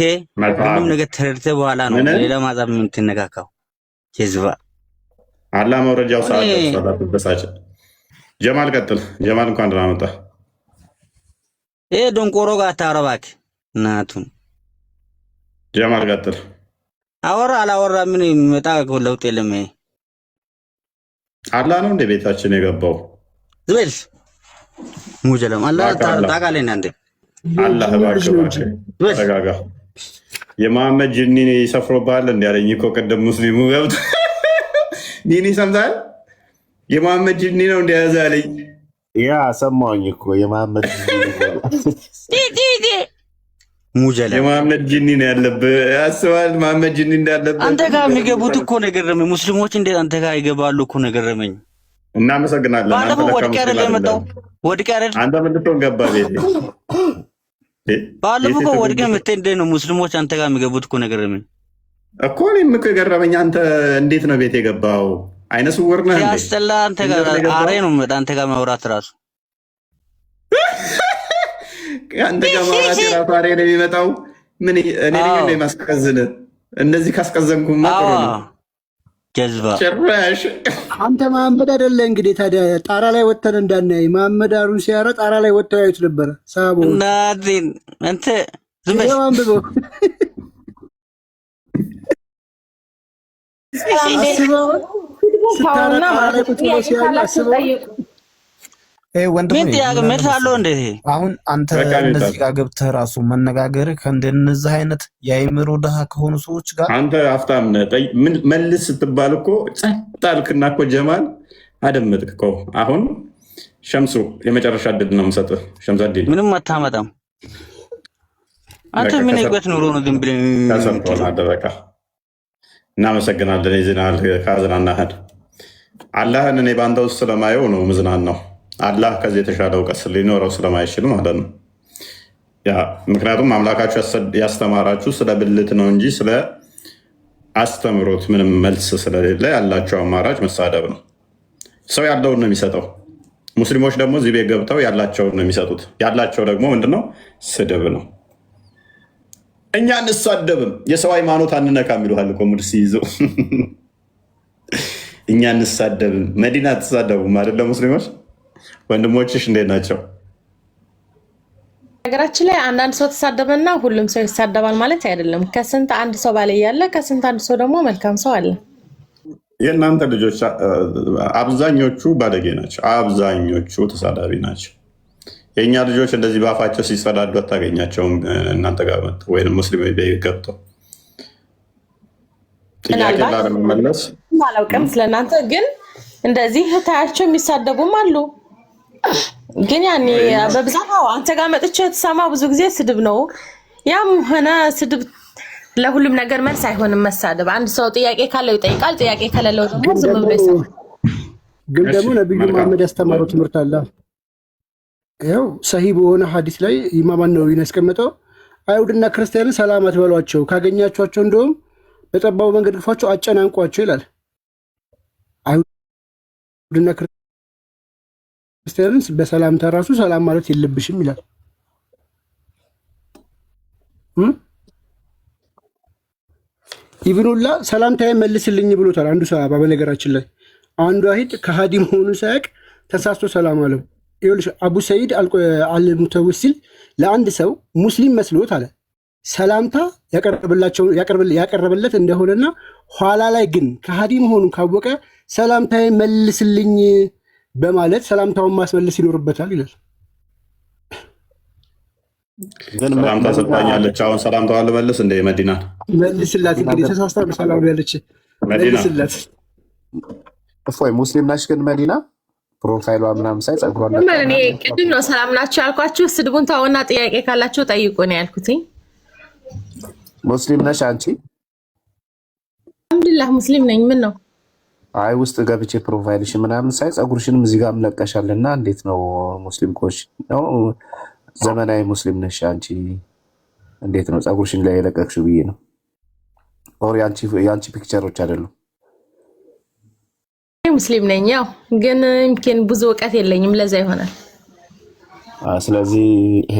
ሁሉም ነገር ተረድተህ በኋላ ነው ሌላ ማጻፍ የምትነካካው። ጀዝባ አላ መውረጃው ሰዓት ደርሷል። በሳጭ ጀማል ቀጥል። ጀማል እንኳን ደህና መጣህ። ዶንቆሮ ጋር አታወራ እባክህ። እናቱን ጀማል ቀጥል። አወራ አላወራ ምን የሚመጣ ለውጥ የለም። አላህ ነው እንደ ቤታችን የገባው ዝበል ሙጀለም አላህ ታውቃለህ እናንተ አላህ እባክህ ተረጋጋ። የመሐመድ ጅኒ ይሰፍሮብሃል እንደ ያለኝ እኮ ቅድም ሙስሊሙ ገብቶ ዲኒ ሰምተሃል? የመሐመድ ጅኒ ነው እንደያዘ ያለኝ። ያ ሰማሁኝ እኮ የመሐመድ ሙጀለም የመሐመድ ጅኒ ነው ያለብህ። አስበሃል? መሐመድ ጅኒ እንዳለብህ አንተ ጋር የሚገቡት እኮ ነገረመኝ። ሙስሊሞች እንዴት አንተ ጋር ይገባሉ እኮ ነገረመኝ። እናመሰግናለን። ባለፈው ወድቄ አይደል የመጣው? ወድቄ አይደል? አንተ ምን ልትሆን ገባ ቤቴ? ባለፈው እኮ ወድቄ የምትሄድ እንዴት ነው ሙስሊሞች አንተ ጋር የሚገቡት እኮ ነገረመኝ። እኮ እኔም እኮ የገረመኝ አንተ እንዴት ነው ቤት የገባው? አይነ ስውር ነህ እንዴ? ሲያስጠላ አንተ ጋር አሬ ነው አንተ ጋር ማውራት ራሱ አንተ ጋር ማውራት ራሱ አሬ ነው የሚመጣው። ምን እኔ ነኝ የማስቀዝን? እንደዚህ ካስቀዘንኩማ ጥሩ ነው። ጀዝባ ጭራሽ አንተ መሐመድ አይደለ እንግዲህ ታዲያ ጣራ ላይ ወተን እንዳናይ መሐመድ አሩን ሲያረ ጣራ ላይ ወተው ያዩት ነበረ። ሳቦ ናዲን አንተ ዝም በል አንብቦ አስበው ስታረ ጣራ ላይ ቁጭ ብሎ ሲያዩ አስበው ምን ጥያቄ መልስ አለው እንዴ? አሁን አንተ እንደዚህ ጋር ገብተህ ራሱ መነጋገር ከእንደነዚህ አይነት የአይምሮ ድሃ ከሆኑ ሰዎች ጋር አንተ አፍታም መልስ ስትባል እኮ ጸጥ አልክና እኮ ጀማል አደመጥክ እኮ። አሁን ሸምሱ የመጨረሻ ዕድል ነው የምሰጥህ። ሸምሳዲን ምንም አታመጣም አንተ። ምን ይገት ኑሮ ነው ዝም ብለህ ተሰጥቶናል። በቃ እናመሰግናለን። ይዝናል ካዝናናህን አላህን እኔ በአንተ ውስጥ ስለማየው ነው ምዝናን ነው። አላህ ከዚህ የተሻለ እውቀት ሊኖረው ስለማይችል ማለት ነው። ምክንያቱም አምላካችሁ ያስተማራችሁ ስለ ብልት ነው እንጂ ስለ አስተምሮት ምንም መልስ ስለሌለ ያላቸው አማራጭ መሳደብ ነው። ሰው ያለውን ነው የሚሰጠው። ሙስሊሞች ደግሞ እዚህ ቤት ገብተው ያላቸውን ነው የሚሰጡት። ያላቸው ደግሞ ምንድነው? ስድብ ነው። እኛ እንሳደብም የሰው ሃይማኖት አንነካም ይሉሃል እኮ ሙድ ሲይዘው እኛ እንሳደብም። መዲና አትሳደቡም አይደለ ሙስሊሞች? ወንድሞችሽ እንዴት ናቸው? ነገራችን ላይ አንዳንድ ሰው ተሳደበና ሁሉም ሰው ይሳደባል ማለት አይደለም። ከስንት አንድ ሰው ባለየ ያለ፣ ከስንት አንድ ሰው ደግሞ መልካም ሰው አለ። የእናንተ ልጆች አብዛኞቹ ባለጌ ናቸው፣ አብዛኞቹ ተሳዳቢ ናቸው። የእኛ ልጆች እንደዚህ በአፋቸው ሲጸዳዱ አታገኛቸውም። እናንተ ጋር መጥተው ወይም ሙስሊም ገብተው ጥያቄ ላለመመለስ አላውቅም ስለእናንተ፣ ግን እንደዚህ ታያቸው የሚሳደቡም አሉ። ግን ያኔ በብዛት አንተ ጋር መጥቼ ተሰማ ብዙ ጊዜ ስድብ ነው። ያም ሆነ ስድብ ለሁሉም ነገር መልስ አይሆንም መሳደብ። አንድ ሰው ጥያቄ ካለው ይጠይቃል፣ ጥያቄ ከሌለው ደግሞ ዝም ብሎ ይሰማል። ግን ደግሞ ነብዩ መሐመድ ያስተማረው ትምህርት አለ። ያው ሰሂህ በሆነ ሐዲስ ላይ ኢማም ነው ያስቀመጠው፣ አይሁድና ክርስቲያንን ሰላም አትበሏቸው፣ ካገኛቸዋቸው እንደውም በጠባቡ መንገድ ግፏቸው፣ አጨናንቋቸው ይላል። አይሁድና ክርስቲያንን በሰላምታ ራሱ ሰላም ማለት የለብሽም ይላል። ኢብኑላ ሰላምታዬ መልስልኝ ብሎታል አንዱ ሰሃባ። በነገራችን ላይ አንዱ አይሁድ ከሃዲ መሆኑን ሳያውቅ ተሳስቶ ሰላም አለው። ይኸውልሽ አቡ ሰይድ አልሙተወሲል ለአንድ ሰው ሙስሊም መስሎት አለ ሰላምታ ያቀረበለት እንደሆነና ኋላ ላይ ግን ከሃዲ መሆኑን ካወቀ ሰላምታዬ መልስልኝ በማለት ሰላምታውን ማስመለስ ይኖርበታል ይላል። ሰላምታ ሰጥታኛለች። አሁን ሰላምታዋን ልመልስ እንደ መዲና መልስላት። እንግዲህ ተሳስታ ሰላም ያለች መልስላት። እፎይ ሙስሊም ናች ግን መዲና ፕሮፋይሏ ምናምን ሳይ ጸጉሯ እኔ ቅድም ነው ሰላም ናችሁ ያልኳችሁ። ስድቡን ተውና ጥያቄ ካላችሁ ጠይቁ ነው ያልኩት። ሙስሊም ነሽ አንቺ? አልሐምዱሊላህ ሙስሊም ነኝ። ምን ነው? አይ ውስጥ ገብቼ ፕሮፋይልሽ ምናምን ሳይ ጸጉርሽንም እዚህ ጋር ለቀሻልና እንዴት ነው ሙስሊም ኮሽ ነው? ዘመናዊ ሙስሊም ነሽ አንቺ? እንዴት ነው ጸጉርሽን ላይ የለቀቅሽው ብዬ ነው። ኦር የአንቺ ፒክቸሮች አይደሉም። ሙስሊም ነኝ ያው ግን ምኪን ብዙ እውቀት የለኝም ለዛ ይሆናል። ስለዚህ ይሄ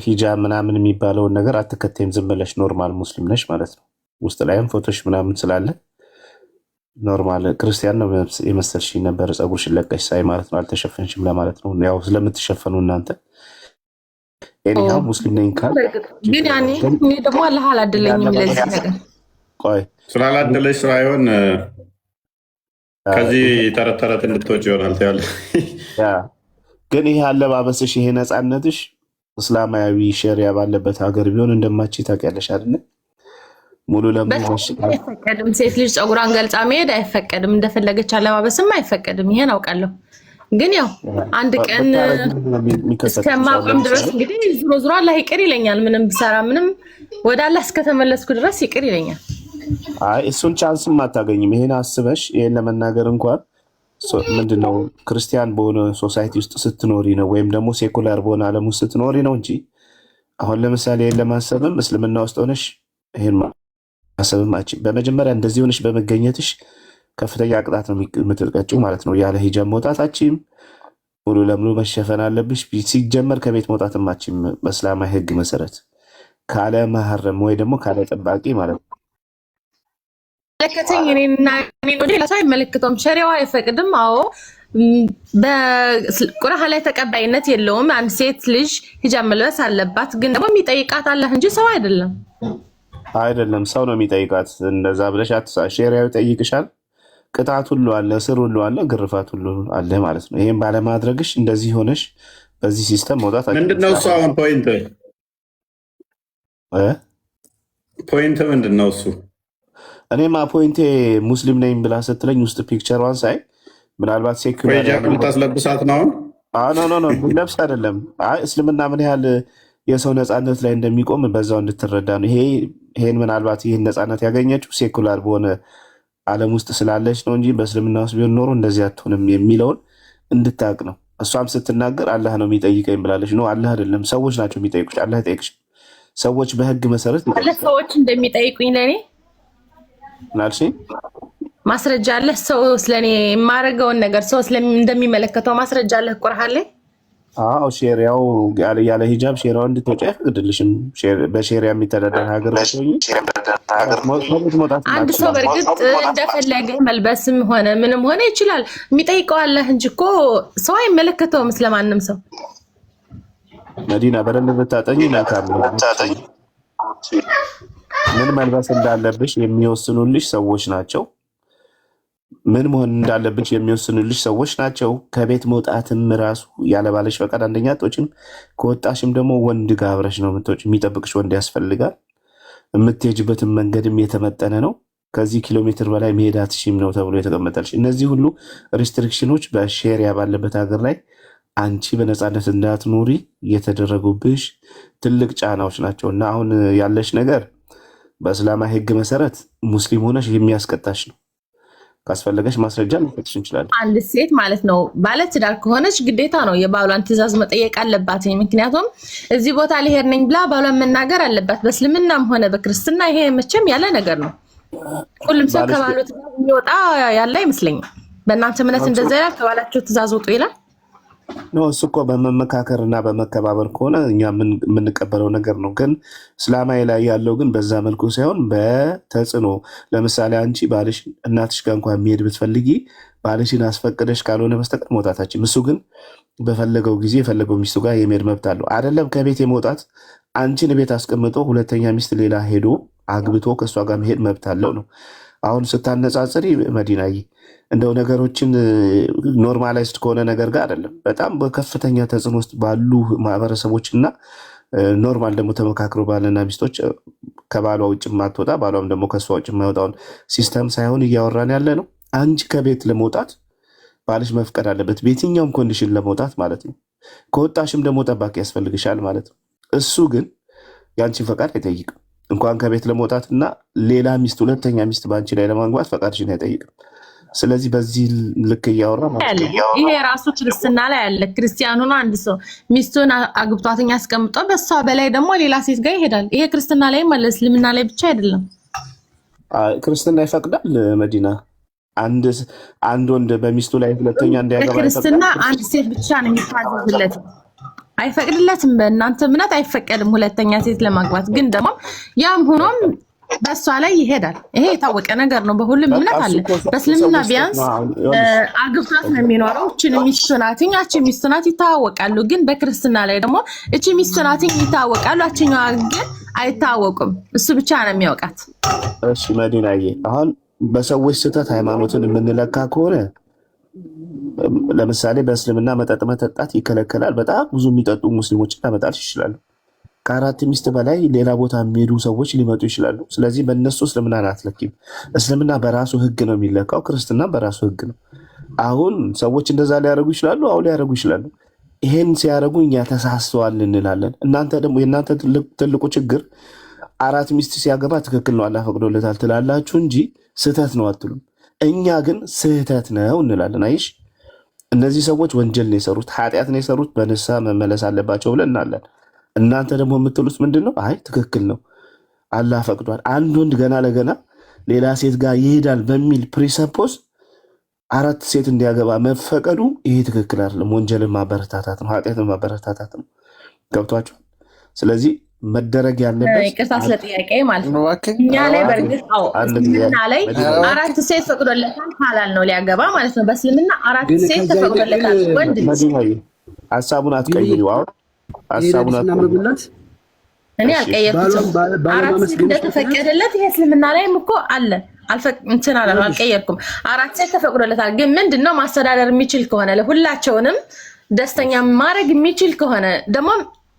ሂጃብ ምናምን የሚባለውን ነገር አትከተይም፣ ዝም ብለሽ ኖርማል ሙስሊም ነሽ ማለት ነው። ውስጥ ላይም ፎቶሽ ምናምን ስላለ ኖርማል ክርስቲያን ነው የመሰልሽኝ ነበር ጸጉርሽን ለቀሽ ሳይ ማለት ነው። አልተሸፈንሽም ለማለት ነው። ያው ስለምትሸፈኑ እናንተ ኤኒሃው ሙስሊም ነኝ ካል ግን ያኔ እኔ ደግሞ አላህ አላደለኝም ለዚህ ነገር። ቆይ ስላላደለሽ ሳይሆን ከዚህ ተረት ተረት እንድትወጪ ይሆናል ታያለ። ግን ይሄ አለባበስሽ ይሄ ነፃነትሽ እስላማዊ ሸሪያ ባለበት ሀገር ቢሆን እንደማች ታውቂያለሽ አይደል? ሙሉ ለሙሉ አይፈቀድም። ሴት ልጅ ጸጉሯን ገልጻ መሄድ አይፈቀድም። እንደፈለገች አለባበስም አይፈቀድም። ይሄን አውቃለሁ። ግን ያው አንድ ቀን እስከማቆም ድረስ እንግዲህ ዞሮ ዞሮ አላህ ይቅር ይለኛል። ምንም ብሰራ ምንም ወደ አላህ እስከተመለስኩ ድረስ ይቅር ይለኛል። አይ እሱን ቻንስም አታገኝም። ይሄን አስበሽ ይሄን ለመናገር እንኳን ምንድነው ክርስቲያን በሆነ ሶሳይቲ ውስጥ ስትኖሪ ነው ወይም ደግሞ ሴኩላር በሆነ ዓለም ውስጥ ስትኖሪ ነው እንጂ አሁን ለምሳሌ ይሄን ለማሰብም እስልምና ውስጥ ሆነሽ ይሄን ማሰብም አችም። በመጀመሪያ እንደዚህ ሆነሽ በመገኘትሽ ከፍተኛ ቅጣት ነው የምትቀጭው ማለት ነው። ያለ ሂጃብ መውጣታችም ሙሉ ለሙሉ መሸፈን አለብሽ። ሲጀመር ከቤት መውጣትም አችም በእስላማዊ ሕግ መሰረት ካለ መሐረም ወይ ደግሞ ካለ ጠባቂ ማለት ነው። መለከተኝ እኔና ሌላ ሰው አይመለከተውም። ሸሪዓው አይፈቅድም። አዎ በቁርአን ላይ ተቀባይነት የለውም። አንድ ሴት ልጅ ሂጃብ መልበስ አለባት፣ ግን ደግሞ የሚጠይቃት አላህ እንጂ ሰው አይደለም። አይደለም ሰው ነው የሚጠይቃት። እንደዛ ብለሽ ሸሪዓው ይጠይቅሻል። ቅጣት ሁሉ አለ፣ እስር ሁሉ አለ፣ ግርፋት ሁሉ አለ ማለት ነው። ይሄን ባለማድረግሽ እንደዚህ ሆነሽ በዚህ ሲስተም መውጣት ምንድነው እሱ? አሁን ፖይንት ምንድነው እሱ? እኔማ ፖይንቴ ሙስሊም ነኝ ብላ ስትለኝ ውስጥ ፒክቸሯን ሳይ ምናልባት ሴኩላር ልታስለብሳት ነው። ኖ ለብስ አይደለም። እስልምና ምን ያህል የሰው ነፃነት ላይ እንደሚቆም በዛው እንድትረዳ ነው። ይሄን ምናልባት ይህን ነፃነት ያገኘችው ሴኩላር በሆነ ዓለም ውስጥ ስላለች ነው እንጂ በእስልምና ውስጥ ቢሆን ኖሮ እንደዚህ አትሆንም የሚለውን እንድታቅ ነው። እሷም ስትናገር አላህ ነው የሚጠይቀኝ ብላለች። ነው አላህ አይደለም፣ ሰዎች ናቸው የሚጠይቁሽ። አላህ አይጠይቅሽ። ሰዎች በህግ መሰረት ሰዎች እንደሚጠይቁኝ ለእኔ ናልሽ ማስረጃ አለ። ሰው ስለኔ የማደርገውን ነገር ሰው እንደሚመለከተው ማስረጃ አለ ቁርአን ላይ። አዎ ሼሪያው ያለ ሂጃብ ሼሪያው እንድትወጪ አይፈቅድልሽም። በሼሪያ የሚተዳደር ሀገር አንድ ሰው በእርግጥ እንደፈለገ መልበስም ሆነ ምንም ሆነ ይችላል። የሚጠይቀው አለ እንጂ እኮ ሰው አይመለከተውም ስለማንም ሰው። መዲና በደንብ ብታጠኝ መልካም ነው። ምን መልበስ እንዳለብሽ የሚወስኑልሽ ሰዎች ናቸው። ምን መሆን እንዳለብሽ የሚወስኑልሽ ሰዎች ናቸው። ከቤት መውጣትም ራሱ ያለባለሽ ፈቃድ አንደኛ አትወጪም። ከወጣሽም ደግሞ ወንድ ጋር አብረሽ ነው የምትወጪ። የሚጠብቅሽ ወንድ ያስፈልጋል። የምትሄጅበትን መንገድም የተመጠነ ነው። ከዚህ ኪሎ ሜትር በላይ መሄድ አትችይም ነው ተብሎ የተቀመጠልሽ። እነዚህ ሁሉ ሪስትሪክሽኖች በሼሪያ ባለበት ሀገር ላይ አንቺ በነፃነት እንዳትኖሪ የተደረጉብሽ ትልቅ ጫናዎች ናቸው። እና አሁን ያለሽ ነገር በእስላማዊ ሕግ መሰረት ሙስሊም ሆነሽ የሚያስቀጣሽ ነው። ካስፈለገሽ ማስረጃ ልንሰጥሽ እንችላለን። አንድ ሴት ማለት ነው ባለትዳር ከሆነች ግዴታ ነው የባሏን ትዕዛዝ መጠየቅ አለባት። ምክንያቱም እዚህ ቦታ ሊሄድ ነኝ ብላ ባሏን መናገር አለባት። በእስልምናም ሆነ በክርስትና ይሄ መቼም ያለ ነገር ነው። ሁሉም ሰው ከባሉ ትዕዛዝ የሚወጣ ያለ አይመስለኝም። በእናንተ እምነት እንደዛ ይላል? ከባላቸው ትዕዛዝ ውጡ ይላል? እሱ እኮ በመመካከር እና በመከባበር ከሆነ እኛ የምንቀበለው ነገር ነው። ግን እስላማዊ ላይ ያለው ግን በዛ መልኩ ሳይሆን በተጽዕኖ። ለምሳሌ አንቺ ባልሽ እናትሽ ጋር እንኳን የሚሄድ ብትፈልጊ ባልሽን አስፈቅደሽ ካልሆነ በስተቀር መውጣታችን። እሱ ግን በፈለገው ጊዜ የፈለገው ሚስቱ ጋር የሚሄድ መብት አለው። አይደለም ከቤት የመውጣት አንቺን ቤት አስቀምጦ ሁለተኛ ሚስት ሌላ ሄዶ አግብቶ ከእሷ ጋር መሄድ መብት አለው ነው። አሁን ስታነጻጽሪ መዲናዬ እንደው ነገሮችን ኖርማላይዝድ ከሆነ ነገር ጋር አይደለም። በጣም በከፍተኛ ተጽዕኖ ውስጥ ባሉ ማህበረሰቦች እና ኖርማል ደግሞ ተመካክሮ ባልና ሚስቶች ከባሏ ውጭ ማትወጣ ባሏም ደግሞ ከእሷ ውጭ የማይወጣውን ሲስተም ሳይሆን እያወራን ያለ ነው። አንቺ ከቤት ለመውጣት ባልሽ መፍቀድ አለበት፣ በየትኛውም ኮንዲሽን ለመውጣት ማለት ነው። ከወጣሽም ደግሞ ጠባቂ ያስፈልግሻል ማለት ነው። እሱ ግን የአንቺን ፈቃድ አይጠይቅም። እንኳን ከቤት ለመውጣት እና ሌላ ሚስት ሁለተኛ ሚስት በአንቺ ላይ ለማግባት ፈቃድሽን አይጠይቅም። ስለዚህ በዚህ ልክ እያወራ ይሄ ራሱ ክርስትና ላይ ያለ ክርስቲያኑ ነው። አንድ ሰው ሚስቱን አግብቷትኛ አስቀምጦ በሷ በላይ ደግሞ ሌላ ሴት ጋር ይሄዳል። ይሄ ክርስትና ላይ ማለት እስልምና ላይ ብቻ አይደለም። ክርስትና ይፈቅዳል። መዲና አንድ ወንድ በሚስቱ ላይ ሁለተኛ እንዲያገባ ክርስትና አንድ ሴት ብቻ ነው የሚታዘዝለት፣ አይፈቅድለትም። በእናንተ እምነት አይፈቀድም ሁለተኛ ሴት ለማግባት። ግን ደግሞ ያም ሆኖም በእሷ ላይ ይሄዳል። ይሄ የታወቀ ነገር ነው። በሁሉም እምነት አለ። በእስልምና ቢያንስ አግብቷት ነው የሚኖረው። እችን ሚስቱ ናት፣ ያቺ ሚስቱ ናት ይታወቃሉ። ግን በክርስትና ላይ ደግሞ እቺ ሚስቱ ናት ይታወቃሉ፣ አችኛዋ ግን አይታወቁም። እሱ ብቻ ነው የሚያውቃት። እሺ መዲናዬ፣ አሁን በሰዎች ስህተት ሃይማኖትን የምንለካ ከሆነ ለምሳሌ በእስልምና መጠጥ መጠጣት ይከለከላል። በጣም ብዙ የሚጠጡ ሙስሊሞችን ላመጣልሽ ይችላሉ። ከአራት ሚስት በላይ ሌላ ቦታ የሚሄዱ ሰዎች ሊመጡ ይችላሉ። ስለዚህ በእነሱ እስልምናን አትለኪም። እስልምና በራሱ ህግ ነው የሚለካው፣ ክርስትና በራሱ ህግ ነው። አሁን ሰዎች እንደዛ ሊያደርጉ ይችላሉ። አሁን ሊያደርጉ ይችላሉ። ይሄን ሲያደርጉ እኛ ተሳስተዋል እንላለን። እናንተ ደግሞ የእናንተ ትልቁ ችግር አራት ሚስት ሲያገባ ትክክል ነው አላህ ፈቅዶለታል ትላላችሁ እንጂ ስህተት ነው አትሉም። እኛ ግን ስህተት ነው እንላለን። አይሽ እነዚህ ሰዎች ወንጀል ነው የሰሩት፣ ኃጢአት ነው የሰሩት፣ በንስሐ መመለስ አለባቸው ብለን እናለን። እናንተ ደግሞ የምትሉት ምንድን ነው? አይ ትክክል ነው አላህ ፈቅዷል። አንድ ወንድ ገና ለገና ሌላ ሴት ጋር ይሄዳል በሚል ፕሪሰፖዝ 4 ሴት እንዲያገባ መፈቀዱ ይሄ ትክክል አይደለም። ወንጀልን ማበረታታት ነው፣ ኃጢአትን ማበረታታት ነው። ገብቷቸዋል። ስለዚህ መደረግ ያለበት ይቅርታ ስለ ጥያቄ ማለት ነው። እኛ ላይ በእርግጥ እስልምና ላይ 4 ሴት ፈቅዶለታል፣ ሐላል ነው ሊያገባ ማለት ነው። በእስልምና 4 ሴት ተፈቅዶለታል። ወንድ ሀሳቡን አትቀይሪው። አሁን ሀሳቡን አትቀይሪው። እኔ አልቀየርኩትም። 4 ሴት እንደተፈቀደለት ይሄ እስልምና ላይም እኮ አለ። እንትን አለ አልቀየርኩም። 4 ሴት ተፈቅዶለታል። ግን ምንድነው ማስተዳደር የሚችል ከሆነ ለሁላቸውንም ደስተኛ ማድረግ የሚችል ከሆነ ደግሞ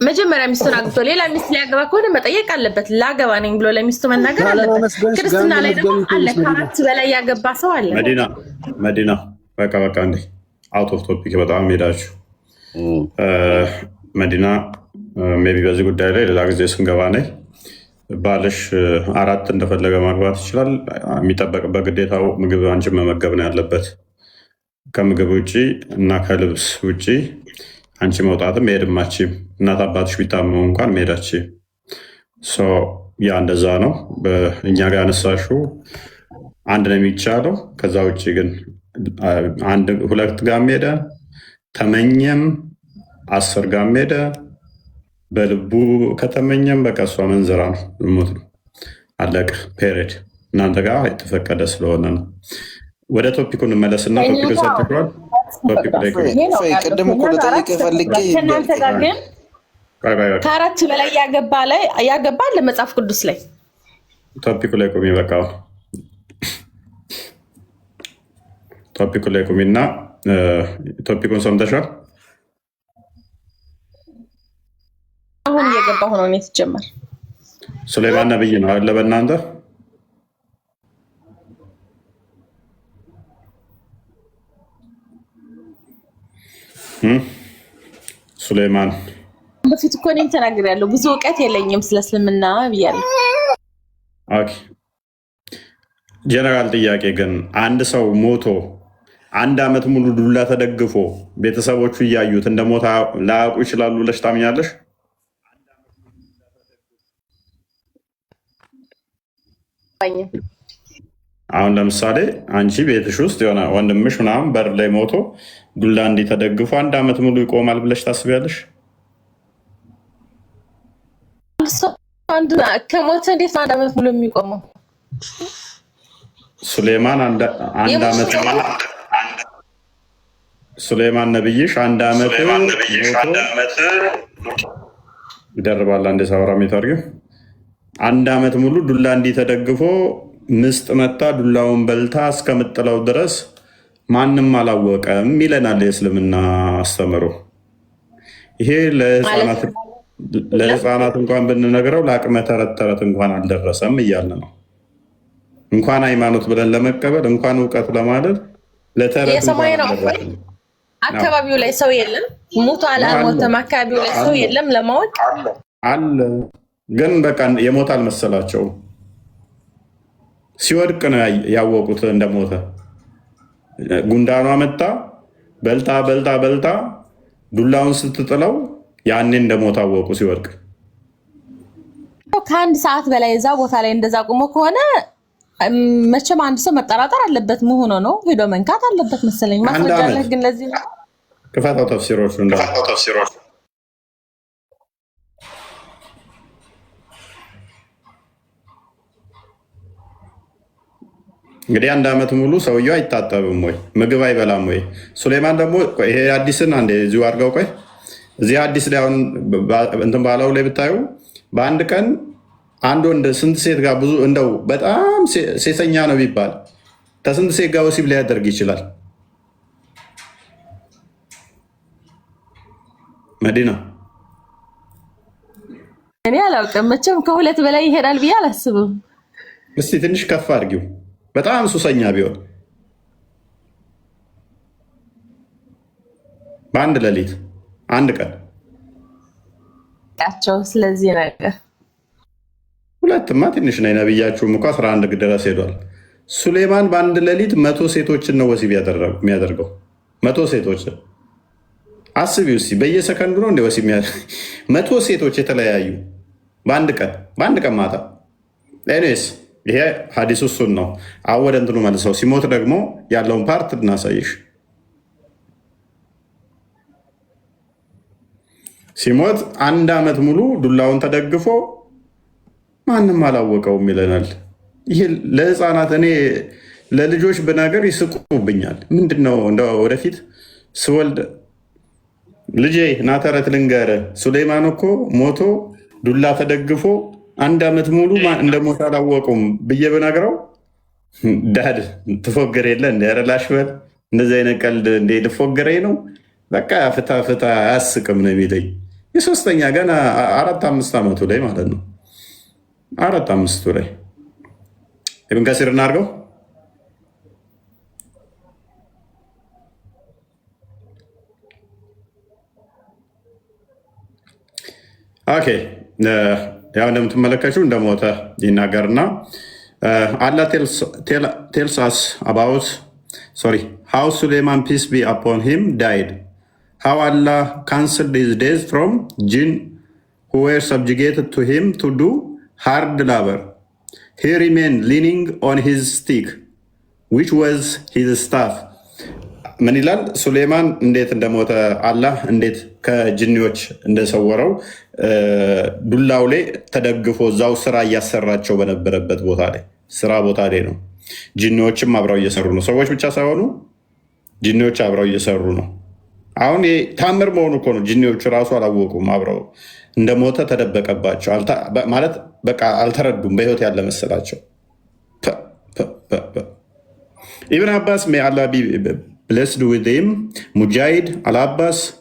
መጀመሪያ ሚስቱን አግብቶ ሌላ ሚስት ሊያገባ ከሆነ መጠየቅ አለበት። ላገባ ነኝ ብሎ ለሚስቱ መናገር አለበት። ክርስትና ላይ ደግሞ አለ 4 በላይ ያገባ ሰው አለ። መዲና በቃ እንዴ አውት ኦፍ ቶፒክ በጣም ሄዳችሁ መዲና ሜቢ በዚህ ጉዳይ ላይ ሌላ ጊዜ ስንገባ ነኝ። ባልሽ 4 እንደፈለገ ማግባት ይችላል። የሚጠበቅበት ግዴታው ምግብ አንቺን መመገብ ነው ያለበት። ከምግብ ውጭ እና ከልብስ ውጭ አንቺ መውጣትም መሄድም አትችይም። እናት አባትሽ ቢታመሙ እንኳን መሄዳችም። ያ እንደዛ ነው። እኛ ጋር ያነሳሽው 1 ነው የሚቻለው። ከዛ ውጭ ግን 2 ጋር ሄደ ተመኘም 10 ጋር ሄደ በልቡ ከተመኘም በቃ እሷ መንዘራ ነው ሞት ነው አለቀ። ፔሬድ እናንተ ጋር የተፈቀደ ስለሆነ ነው። ወደ ቶፒኩ እንመለስና ቶፒኩ ሰጥቷል። ቅድም እኮ ልጠይቅ ፈልጌ ከእናንተ ጋር ግን 4 በላይ ያገባ ለመጽሐፍ ቅዱስ ላይ ቶፒኩ ላይ ቁሚ። በቃ ቶፒኩ ላይ ቁሚና ቶፒኩን ሰምተሻል? አሁን እየገባሁ ነው። እኔ ትጀመር ሱሌማን ነብይ ነው አለ በእናንተ ሱሌማን በፊት እኮ እኔም ተናግሬያለሁ። ብዙ እውቀት የለኝም ስለ እስልምና ብያለሁ። ኦኬ ጀነራል ጥያቄ ግን አንድ ሰው ሞቶ 1 ዓመት ሙሉ ዱላ ተደግፎ ቤተሰቦቹ እያዩት እንደ ሞታ ላያውቁ ይችላሉ ብለሽ ታምኛለሽ? አሁን ለምሳሌ አንቺ ቤትሽ ውስጥ የሆነ ወንድምሽ ምናምን በር ላይ ሞቶ ዱላ እንዲህ ተደግፎ 1 ዓመት ሙሉ ይቆማል ብለሽ ታስቢያለሽ? ከሞተ እንዴት 1 ዓመት ሙሉ የሚቆመው? ሱሌማን 1 ዓመት ሱሌማን ነብይሽ 1 ዓመት ይደርባል። አንዴ ሳወራ የሚታርገው 1 ዓመት ሙሉ ዱላ እንዲህ ተደግፎ ምስጥ መታ ዱላውን በልታ እስከምጥለው ድረስ ማንም አላወቀም ይለናል የእስልምና አስተምሮ። ይሄ ለህፃናት እንኳን ብንነግረው ለአቅመ ተረት እንኳን አልደረሰም እያለ ነው። እንኳን ሃይማኖት ብለን ለመቀበል እንኳን እውቀት ለማለት ለተረት አካባቢው ላይ ሰው የለም። ሙቶ አልሞተም። አካባቢው ላይ ሰው የለም ለማወቅ አለ። ግን በቃ የሞት አልመሰላቸውም። ሲወድቅ ነው ያወቁት እንደሞተ። ጉንዳኗ መጣ በልታ ዱላውን ስትጥለው ያኔ እንደሞተ አወቁ ሲወድቅ። ከ1 ሰዓት በላይ እዛ ቦታ ላይ እንደዛ ቆሞ ከሆነ መቼም አንድ ሰው መጠራጠር አለበት። መሆኑ ነው ሄዶ መንካት አለበት መሰለኝ። ማስረጃ አለ ግን ለዚህ ነው ክፈታው ተፍሲሮቹ እንግዲህ 1 ዓመት ሙሉ ሰውየው አይታጠብም ወይ ምግብ አይበላም ወይ? ሱሌማን ደግሞ ይሄ አዲስን አንዴ እዚሁ አድርገው። ቆይ እዚህ አዲስ ላይ አሁን እንትን ባለው ላይ ብታዩ በአንድ ቀን አንድ ወንድ ስንት ሴት ጋር ብዙ እንደው በጣም ሴሰኛ ነው ቢባል ከስንት ሴት ጋር ወሲብ ሊያደርግ ይችላል? መዲና እኔ አላውቅም። መቼም ከ2 በላይ ይሄዳል ብዬ አላስብም። እስቲ ትንሽ ከፍ አድርጊው። በጣም ሱሰኛ ቢሆን በአንድ ሌሊት 1 ቀን ያቸው ስለዚህ ነገር 2ማ ትንሽ ነው። ነብያችሁም እኮ 11 ድረስ ሄዷል። ሱሌማን በአንድ ሌሊት 100 ሴቶችን ነው ወሲብ የሚያደርገው። 100 ሴቶችን አስቢው እስኪ። በየሰከንዱ ነው እንደ ወሲብ 100 ሴቶች የተለያዩ በአንድ ቀን ማታ ኤኒዌይስ ይሄ ሀዲሱ እሱን ነው። አሁን ወደ እንትኑ መልሰው ሲሞት ደግሞ ያለውን ፓርት እናሳይሽ። ሲሞት 1 ዓመት ሙሉ ዱላውን ተደግፎ ማንም አላወቀውም ይለናል። ይህ ለህፃናት እኔ ለልጆች ብናገር ይስቁብኛል። ምንድን ነው እንደ ወደፊት ስወልድ ልጄ ናተረት ልንገርህ፣ ሱሌይማን እኮ ሞቶ ዱላ ተደግፎ 1 ዓመት ሙሉ እንደሞተ አላወቁም ብዬ ብነግረው ዳድ ትፎገር የለ እንደ ረላሽ በል እንደዚህ አይነት ቀልድ እንደ ልፎገረኝ ነው በቃ ፍታ ፍታ አያስቅም ነው የሚለኝ። የሶስተኛ ገና 4-5 ዓመቱ ላይ ማለት ነው 4-5ቱ ላይ ኢብን ከሲር እናድርገው። ኦኬ ያው እንደምትመለከቱ እንደሞተ ይናገርና አላህ ቴልስ አስ አባውት ሃው ሱሌይማን ፒስ ቢ አፖን ሂም ዳይድ ሃው አላህ ካንስልድ ሂዝ ዴዝ ፍሮም ጂን who were subjugated to him to do hard labor. He remained leaning on his stick, which was his staff. ምን ይላል? ሱሌይማን እንዴት እንደሞተ አላህ እንዴት ከጅኒዎች እንደሰወረው ዱላው ላይ ተደግፎ እዛው ስራ እያሰራቸው በነበረበት ቦታ ላይ ስራ ቦታ ላይ ነው። ጅኒዎችም አብረው እየሰሩ ነው። ሰዎች ብቻ ሳይሆኑ ጅኒዎች አብረው እየሰሩ ነው። አሁን ታምር መሆኑ እኮ ነው። ጅኒዎቹ ራሱ አላወቁም። አብረው እንደሞተ ተደበቀባቸው ማለት በቃ አልተረዱም። በህይወት ያለ መሰላቸው። ኢብን አባስ ሜይ አላህ ቢ blessed with him, Mujahid, Al-Abbas,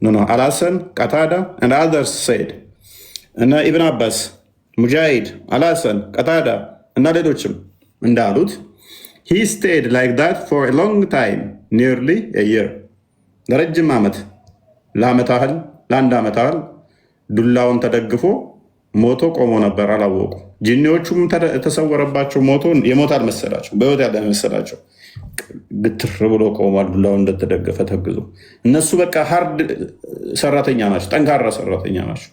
Al-Hasan, Qatada, and others said. እና ኢብን አባስ ሙጃሂድ፣ አልሐሰን፣ ቀታዳ እና ሌሎችም እንዳሉት he stayed like that for a long time, nearly a year. ለረጅም ዓመት ለአመት ያህል ለአንድ ዓመት ያህል ዱላውን ተደግፎ ሞቶ ቆሞ ነበር። አላወቁ። ጂኒዎቹም የተሰወረባቸው ሞቶ የሞት አልመሰላቸው፣ በህይወት ያለ መሰላቸው። ግትር ብሎ ቆሟል፣ ዱላውን እንደተደገፈ ተግዞ። እነሱ በቃ ሃርድ ሰራተኛ ናቸው፣ ጠንካራ ሰራተኛ ናቸው።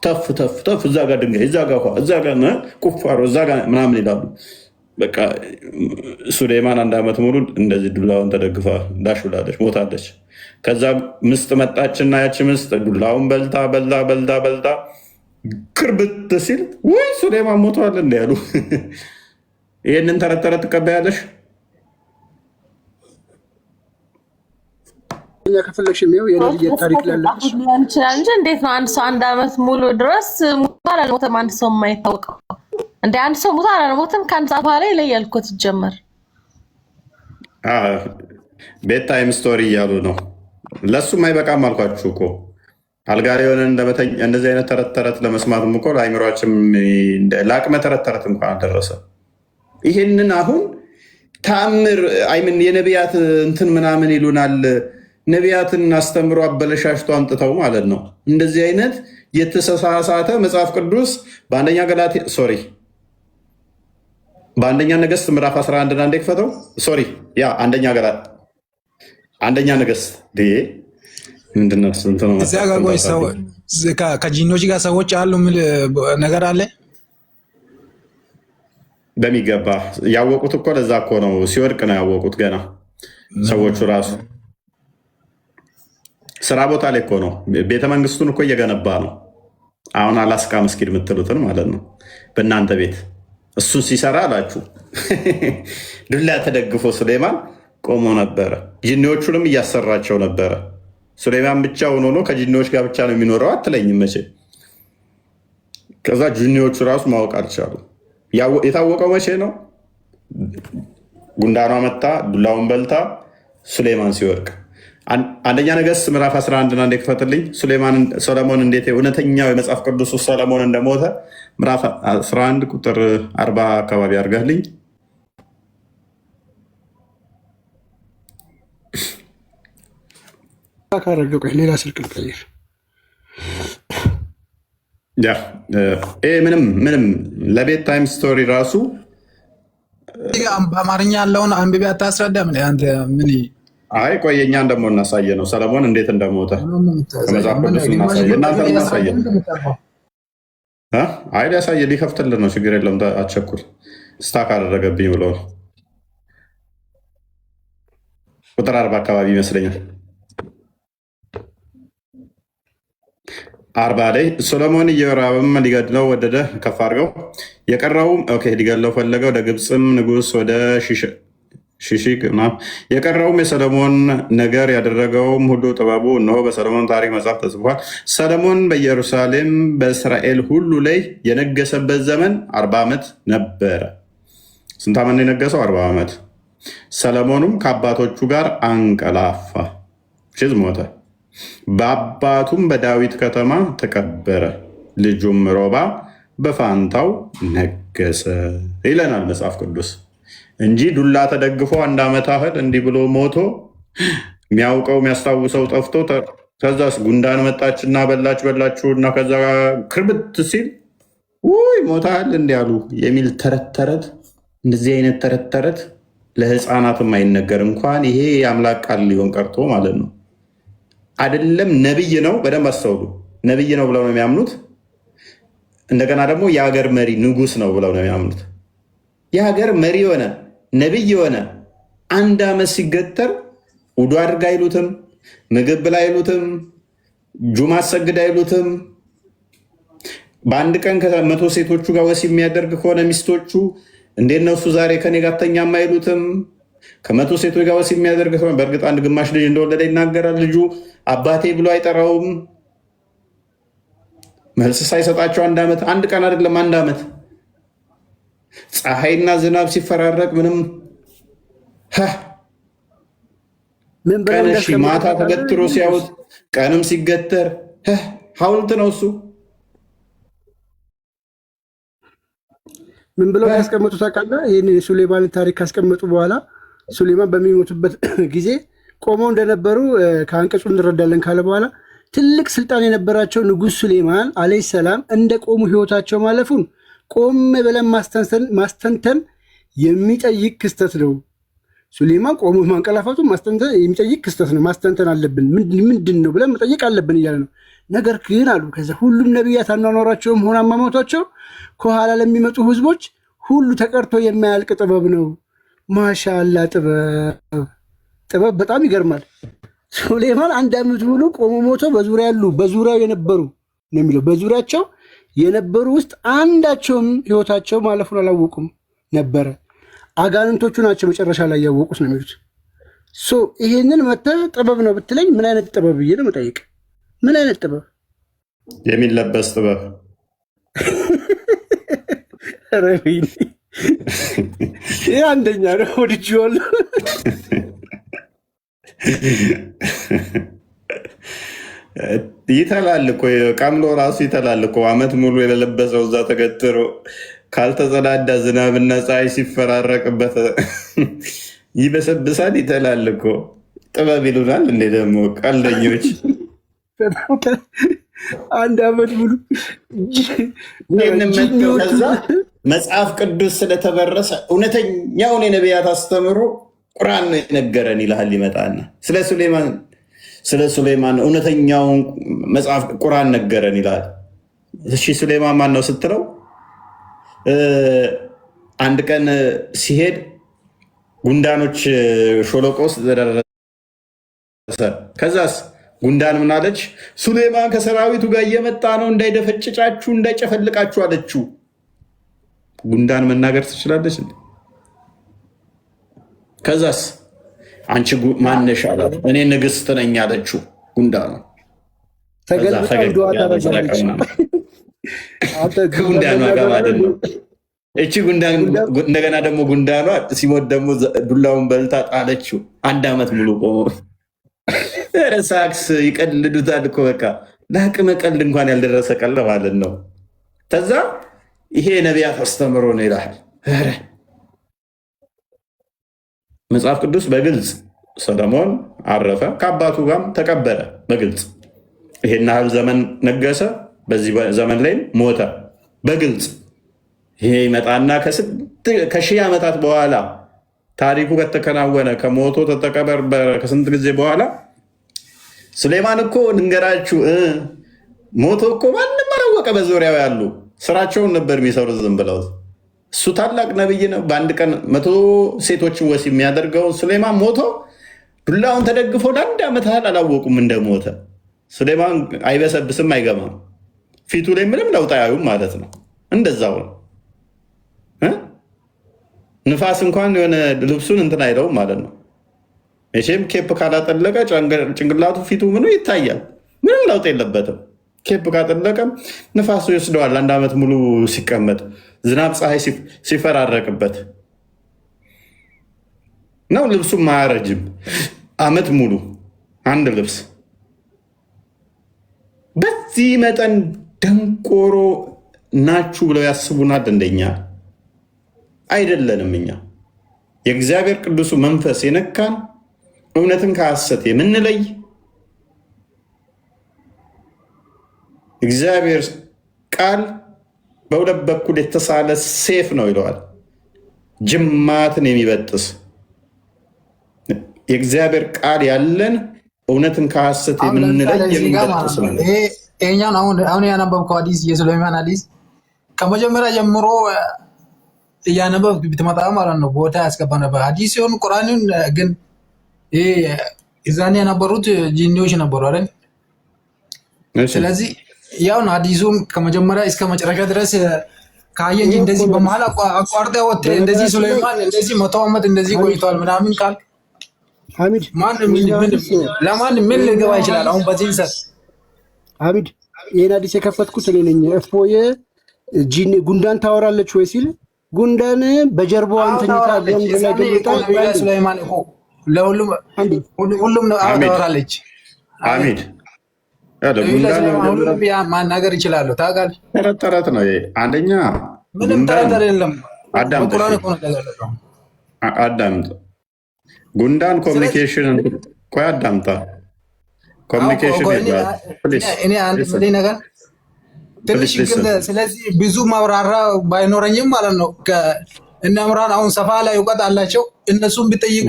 ተፍ ተፍ ተፍ፣ እዛ ጋር ድንጋይ፣ እዛ ጋር እዛ ጋር ቁፋሮ፣ እዛ ጋር ምናምን ይላሉ። በቃ ሱሌይማን 1 ዓመት ሙሉ እንደዚህ ዱላውን ተደግፋ ዳሽ ብላለች፣ ሞታለች። ከዛ ምስጥ መጣችና ያቺ ምስጥ ዱላውን በልታ በልታ በልታ በልታ ቅርብት ሲል ወይ ሱሌይማን ሞቷል እንደ ያሉ። ይህንን ተረት ተረት ትቀበያለሽ? ከፈለግሽ የሚው የነብይ ታሪክ ላለሽ ሊሆን ይችላል እንጂ እንዴት ነው አንድ ሰው 1 ዓመት ሙሉ ድረስ ሞቷል አልሞተም አንድ ሰው የማይታወቀው? እንደ አንድ ሰው ሞቷል አልሞተም ከአንድ ሰዓት በኋላ ይለያል እኮ ሲጀመር። ቤት ታይም ስቶሪ እያሉ ነው። ለሱም አይበቃም አልኳችሁ እኮ አልጋ ላይ ሆነን እንደዚህ አይነት ተረት ተረት ለመስማትም እኮ ለአይምሯችን ለአቅመ ተረት ተረት እንኳን አልደረሰ። ይህንን አሁን ተአምር አይምን የነቢያት እንትን ምናምን ይሉናል። ነቢያትን አስተምሮ አበለሻሽቶ አምጥተው ማለት ነው። እንደዚህ አይነት የተሳሳተ መጽሐፍ ቅዱስ በአንደኛ ነገሥት ምዕራፍ 11 አንዴ ክፈተው። አንደኛ ነገሥት ምንድነው? ከጂኖች ጋር ሰዎች አሉ የሚል ነገር አለ። በሚገባ ያወቁት እኮ ለዛ እኮ ነው። ሲወድቅ ነው ያወቁት። ገና ሰዎቹ ራሱ ስራ ቦታ ላይ እኮ ነው። ቤተመንግስቱን እኮ እየገነባ ነው። አሁን አላስቃ መስጊድ የምትሉትን ማለት ነው በእናንተ ቤት። እሱን ሲሰራ አላችሁ ዱላ ተደግፎ ሱሌይማን ቆሞ ነበረ። ጂኒዎቹንም እያሰራቸው ነበረ። ሱሌይማን ብቻውን ሆኖ ከጂኒዎች ጋር ብቻ ነው የሚኖረው አትለኝም መቼ። ከዛ ጂኒዎቹ ራሱ ማወቅ አልቻሉ። የታወቀው መቼ ነው? ጉንዳኗ መታ ዱላውን በልታ ሱሌይማን ሲወድቅ። አንደኛ ነገሥት ምዕራፍ 11 አንዴ ክፈትልኝ። ሰለሞን እንዴት እውነተኛው የመጽሐፍ ቅዱስ ሰለሞን እንደሞተ ምዕራፍ 11 ቁጥር 40 አካባቢ አድርጋልኝ። ሌላ ስልክ ልቀይር። ምንም ለቤት ታይም ስቶሪ ራሱ በአማርኛ ያለውን አንብቤ አታስረዳም? ምን አይ ቆይ የእኛን ደግሞ እናሳየ ነው። ሰለሞን እንዴት እንደሞተ ከመጽሐፍ ቅዱስ እናሳየ። እናንተ እናሳየ አይ ሊያሳየ ሊከፍትልን ነው። ችግር የለም አትቸኩል። ስታክ አደረገብኝ ብሎ ቁጥር 40 አካባቢ ይመስለኛል። 40 ላይ ሰሎሞን ኢዮራብም ሊገድለው ወደደ፣ ከፍ አድርገው የቀረውም ሊገድለው ፈለገ፣ ወደ ግብፅም ንጉሥ ወደ ሽሺቅ የቀረውም የሰሎሞን ነገር ያደረገውም ሁሉ ጥበቡ እነሆ በሰሎሞን ታሪክ መጽሐፍ ተጽፏል። ሰሎሞን በኢየሩሳሌም በእስራኤል ሁሉ ላይ የነገሰበት ዘመን 40 ዓመት ነበረ። ስንት ዓመት ነው የነገሰው? 40 ዓመት። ሰሎሞኑም ከአባቶቹ ጋር አንቀላፋ፣ ሞተ፣ በአባቱም በዳዊት ከተማ ተቀበረ። ልጁም ሮባ በፋንታው ነገሰ ይለናል መጽሐፍ ቅዱስ እንጂ ዱላ ተደግፎ 1 ዓመት ያህል እንዲህ ብሎ ሞቶ የሚያውቀው የሚያስታውሰው ጠፍቶ ከዛስ ጉንዳን መጣችና በላችሁና ከዛ ክርብት ሲል ውይ ሞታል እንዲያሉ የሚል ተረት ተረት፣ እንደዚህ አይነት ተረት ተረት ለህፃናትም አይነገር። እንኳን ይሄ የአምላክ ቃል ሊሆን ቀርቶ ማለት ነው። አይደለም ነብይ ነው። በደንብ አስተውሉ። ነብይ ነው ብለው ነው የሚያምኑት። እንደገና ደግሞ የሀገር መሪ ንጉስ ነው ብለው ነው የሚያምኑት። የሀገር መሪ የሆነ ነብይ የሆነ 1 ዓመት ሲገተር ውዱ አድርግ አይሉትም፣ ምግብ ብላ አይሉትም፣ ጁማ አሰግድ አይሉትም። በአንድ ቀን ከ100 ሴቶቹ ጋር ወሲብ የሚያደርግ ከሆነ ሚስቶቹ እንዴት ነው እሱ ዛሬ ከኔ ጋር ተኛም አይሉትም። ከ100 ሴቶች ጋር ወሲብ የሚያደርግ ከሆነ በእርግጥ አንድ ግማሽ ልጅ እንደወለደ ይናገራል። ልጁ አባቴ ብሎ አይጠራውም። መልስ ሳይሰጣቸው 1 ዓመት፣ 1 ቀን አይደለም 1 ዓመት። ፀሐይና ዝናብ ሲፈራረቅ ምንም ቀን ማታ ተገትሮ ሲያዩት ቀንም ሲገተር ሐውልት ነው እሱ። ምን ብለው ያስቀመጡ ታውቃለህ? ይህን የሱሌማን ታሪክ ካስቀመጡ በኋላ ሱሌማን በሚሞቱበት ጊዜ ቆመው እንደነበሩ ከአንቀጹ እንረዳለን ካለ በኋላ ትልቅ ስልጣን የነበራቸው ንጉሥ ሱሌማን አለይሂ ሰላም እንደ ቆሙ ህይወታቸው ማለፉን ቆም ብለን ማስተንተን የሚጠይቅ ክስተት ነው። ሱሌማን ቆሞ ማንቀላፋቱ ማስተንተን የሚጠይቅ ክስተት ነው። ማስተንተን አለብን። ምንድን ነው ብለን መጠየቅ አለብን እያለ ነው። ነገር ግን አሉ ከዛ ሁሉም ነቢያት አኗኗራቸውም ሆነ አሟሟታቸው ከኋላ ለሚመጡ ህዝቦች ሁሉ ተቀርቶ የማያልቅ ጥበብ ነው። ማሻአላ ጥበብ በጣም ይገርማል። ሱሌማን 1 ዓመት ሙሉ ቆሞ ሞቶ በዙሪያው የነበሩ ነው የሚለው በዙሪያቸው የነበሩ ውስጥ አንዳቸውም ህይወታቸው ማለፉን አላወቁም ነበረ። አጋንንቶቹ ናቸው መጨረሻ ላይ ያወቁት ነው የሚሉት። ይሄንን መተህ ጥበብ ነው ብትለኝ ምን አይነት ጥበብ ብዬ ነው መጠየቅ? ምን አይነት ጥበብ? የሚለበስ ጥበብ። ይህ አንደኛ ነው። ወድጄዋለሁ። ይተላል እኮ ቀምሎ ራሱ ይተላል እኮ። ዓመት ሙሉ የለበሰው እዛ ተገትሮ ካልተጸዳዳ ዝናብና ፀሐይ ሲፈራረቅበት ይበሰብሳል፣ ይተላል እኮ። ጥበብ ይሉናል እንዴ ደግሞ ቀልደኞች። 1 ዓመት ሙሉ ከዛ መጽሐፍ ቅዱስ ስለተበረሰ እውነተኛውን የነቢያት አስተምሮ ቁርአን ነው የነገረን ይልሃል። ይመጣና ስለ ሱሌማን እውነተኛውን መጽሐፍ ቁርአን ነገረን ይላል። እሺ ሱሌማን ማን ነው ስትለው አንድ ቀን ሲሄድ ጉንዳኖች ሾለቆ ውስጥ ደረሰ። ከዛስ ጉንዳን ምን አለች? ሱሌማን ከሰራዊቱ ጋር እየመጣ ነው፣ እንዳይደፈጭጫችሁ እንዳይጨፈልቃችሁ አለችው። ጉንዳን መናገር ትችላለች። ከዛስ አንቺ ማነሽ አላት። እኔ ንግስት ነኝ አለችው ጉንዳኑ። ጉንዳኗ ጋር ማለት ነው። እቺ ጉንዳን እንደገና ደግሞ ጉንዳኗ ሲሞት ደግሞ ዱላውን በልታ ጣለችው። 1 ዓመት ሙሉ ቆሞ ረሳክስ ይቀልዱታል እኮ በቃ ለአቅመ ቀልድ እንኳን ያልደረሰ ቀልድ ማለት ነው። ከዛ ይሄ ነቢያት አስተምሮ ነው ይላል መጽሐፍ ቅዱስ በግልጽ። ሰሎሞን አረፈ፣ ከአባቱ ጋርም ተቀበረ በግልጽ። ይሄን ያህል ዘመን ነገሰ፣ በዚህ ዘመን ላይም ሞተ በግልጽ። ይሄ ይመጣና ከ1000 ዓመታት በኋላ ታሪኩ ከተከናወነ ከሞቶ ተቀበረ ከስንት ጊዜ በኋላ ሱሌማን እኮ እንገራችሁ ሞቶ እኮ ማንም አላወቀ በዙሪያው ያሉ። ስራቸውን ነበር የሚሰሩት ዝም ብለው። እሱ ታላቅ ነብይ ነው። በአንድ ቀን 100 ሴቶችን ወሲብ የሚያደርገውን ሱሌማን ሞቶ ዱላውን ተደግፎ ለአንድ ዓመት ያህል አላወቁም እንደሞተ። ሱሌማን አይበሰብስም፣ አይገማም። ፊቱ ላይ ምንም ለውጥ አያዩም ማለት ነው። እንደዛው ነው። ንፋስ እንኳን የሆነ ልብሱን እንትን አይለውም ማለት ነው። መቼም ኬፕ ካላጠለቀ ጭንቅላቱ ፊቱ ምኑ ይታያል። ምንም ለውጥ የለበትም። ኬፕ ካጠለቀም ንፋሱ ይወስደዋል። 1 ዓመት ሙሉ ሲቀመጥ ዝናብ ፀሐይ ሲፈራረቅበት ነው። ልብሱም አያረጅም። ዓመት ሙሉ አንድ ልብስ። በዚህ መጠን ደንቆሮ ናችሁ ብለው ያስቡናል። እንደኛ አይደለንም። እኛ የእግዚአብሔር ቅዱሱ መንፈስ የነካን እውነትን ከሐሰት የምንለይ እግዚአብሔር ቃል በሁለት በኩል የተሳለ ሴፍ ነው ይለዋል። ጅማትን የሚበጥስ የእግዚአብሔር ቃል ያለን እውነትን ከሐሰት የምንለይ የሚበጥስ ነው። ይሄኛውን አሁን ያነበብከው ሐዲስ የሱሌማን ሐዲስ ከመጀመሪያ ጀምሮ እያነበብክ ብትመጣ ማለት ነው ቦታ ያስገባ ነበር። ሐዲስ ሲሆን ቁርአንን ግን ይሄ እዛኔ የነበሩት ጂኒዎች ነበሩ አይደል? ስለዚህ ያውን ሐዲሱን ከመጀመሪያ እስከ መጨረሻ ድረስ ካየ እንጂ እንደዚህ በመሃል አቋርጠ ወጥ እንደዚህ ሱሌማን እንደዚህ 100 ዓመት እንደዚህ ቆይቷል ምናምን ቃል ሐሚድ ለማን ምን ሊገባ ይችላል? አሁን በዚህ ሰዓት ሐሚድ ይሄን ሐዲስ የከፈትኩት እኔ ነኝ። እፎየ ጂኒ ጉንዳን ታወራለች ወይ ሲል ጉንዳን በጀርባው አንተኝታ ገምብላ ሱሌማን እኮ ለሁሉም ነው ታወራለች። ሐሚድ ማናገር ይችላሉ። ታውቃለህ፣ ተረት ነው። አንደኛ ምንም ተረት የለም። አዳምጥ። ጉንዳን ኮሚኒኬሽን ቆይ አዳምጣ። ኮሚኒኬሽን እኔ አንድ ነገር ትንሽ ግን ስለዚህ ብዙ ማብራራ ባይኖረኝም ማለት ነው እነ ዕምራን አሁን ሰፋ ላይ እውቀት አላቸው። እነሱም ቢጠይቁ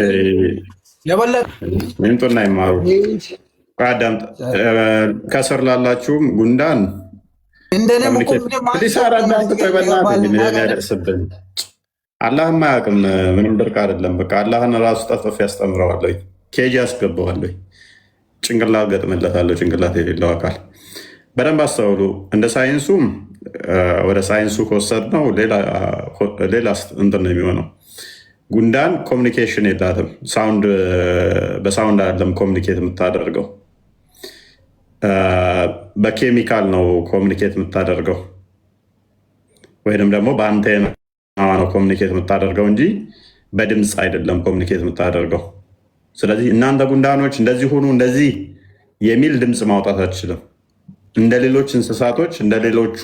የበለጠ ምንጡና ይማሩ። አዳምጥ። ከስር ላላችሁም ጉንዳን እንደኔደርስብን አላህም አያውቅም። ምንም ድርቅ አይደለም። በቃ አላህን ራሱ ጠፍጥፍ ያስተምረዋለሁ። ኬጅ ያስገባዋለሁ። ጭንቅላት ገጥምለታለሁ። ጭንቅላት የሌለው አካል በደንብ አስተውሉ። እንደ ሳይንሱም ወደ ሳይንሱ ከወሰድ ነው ሌላ እንትን ነው የሚሆነው። ጉንዳን ኮሚኒኬሽን የላትም። በሳውንድ አይደለም ኮሚኒኬት የምታደርገው፣ በኬሚካል ነው ኮሚኒኬት የምታደርገው፣ ወይንም ደግሞ በአንቴና ነው ኮሚኒኬት የምታደርገው እንጂ በድምፅ አይደለም ኮሚኒኬት የምታደርገው። ስለዚህ እናንተ ጉንዳኖች እንደዚህ ሁኑ እንደዚህ የሚል ድምፅ ማውጣት አትችልም። እንደ ሌሎች እንስሳቶች እንደ ሌሎቹ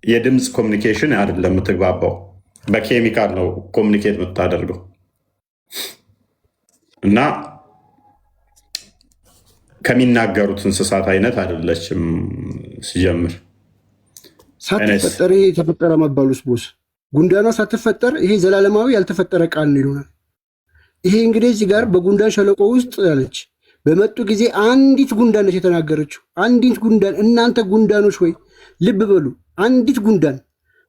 የድምፅ ኮሚኒኬሽን አይደለም የምትግባባው፣ በኬሚካል ነው ኮሚኒኬት የምታደርገው። እና ከሚናገሩት እንስሳት አይነት አይደለችም። ሲጀምር ሳትፈጠር ይሄ የተፈጠረ መባሉስ ቦስ ጉንዳኗ ሳትፈጠር ይሄ ዘላለማዊ ያልተፈጠረ ቃል ነው ይሆናል። ይሄ እንግዲህ እዚህ ጋር በጉንዳን ሸለቆ ውስጥ ያለች በመጡ ጊዜ አንዲት ጉንዳን ነች የተናገረችው። አንዲት ጉንዳን። እናንተ ጉንዳኖች ወይ ልብ በሉ። አንዲት ጉንዳን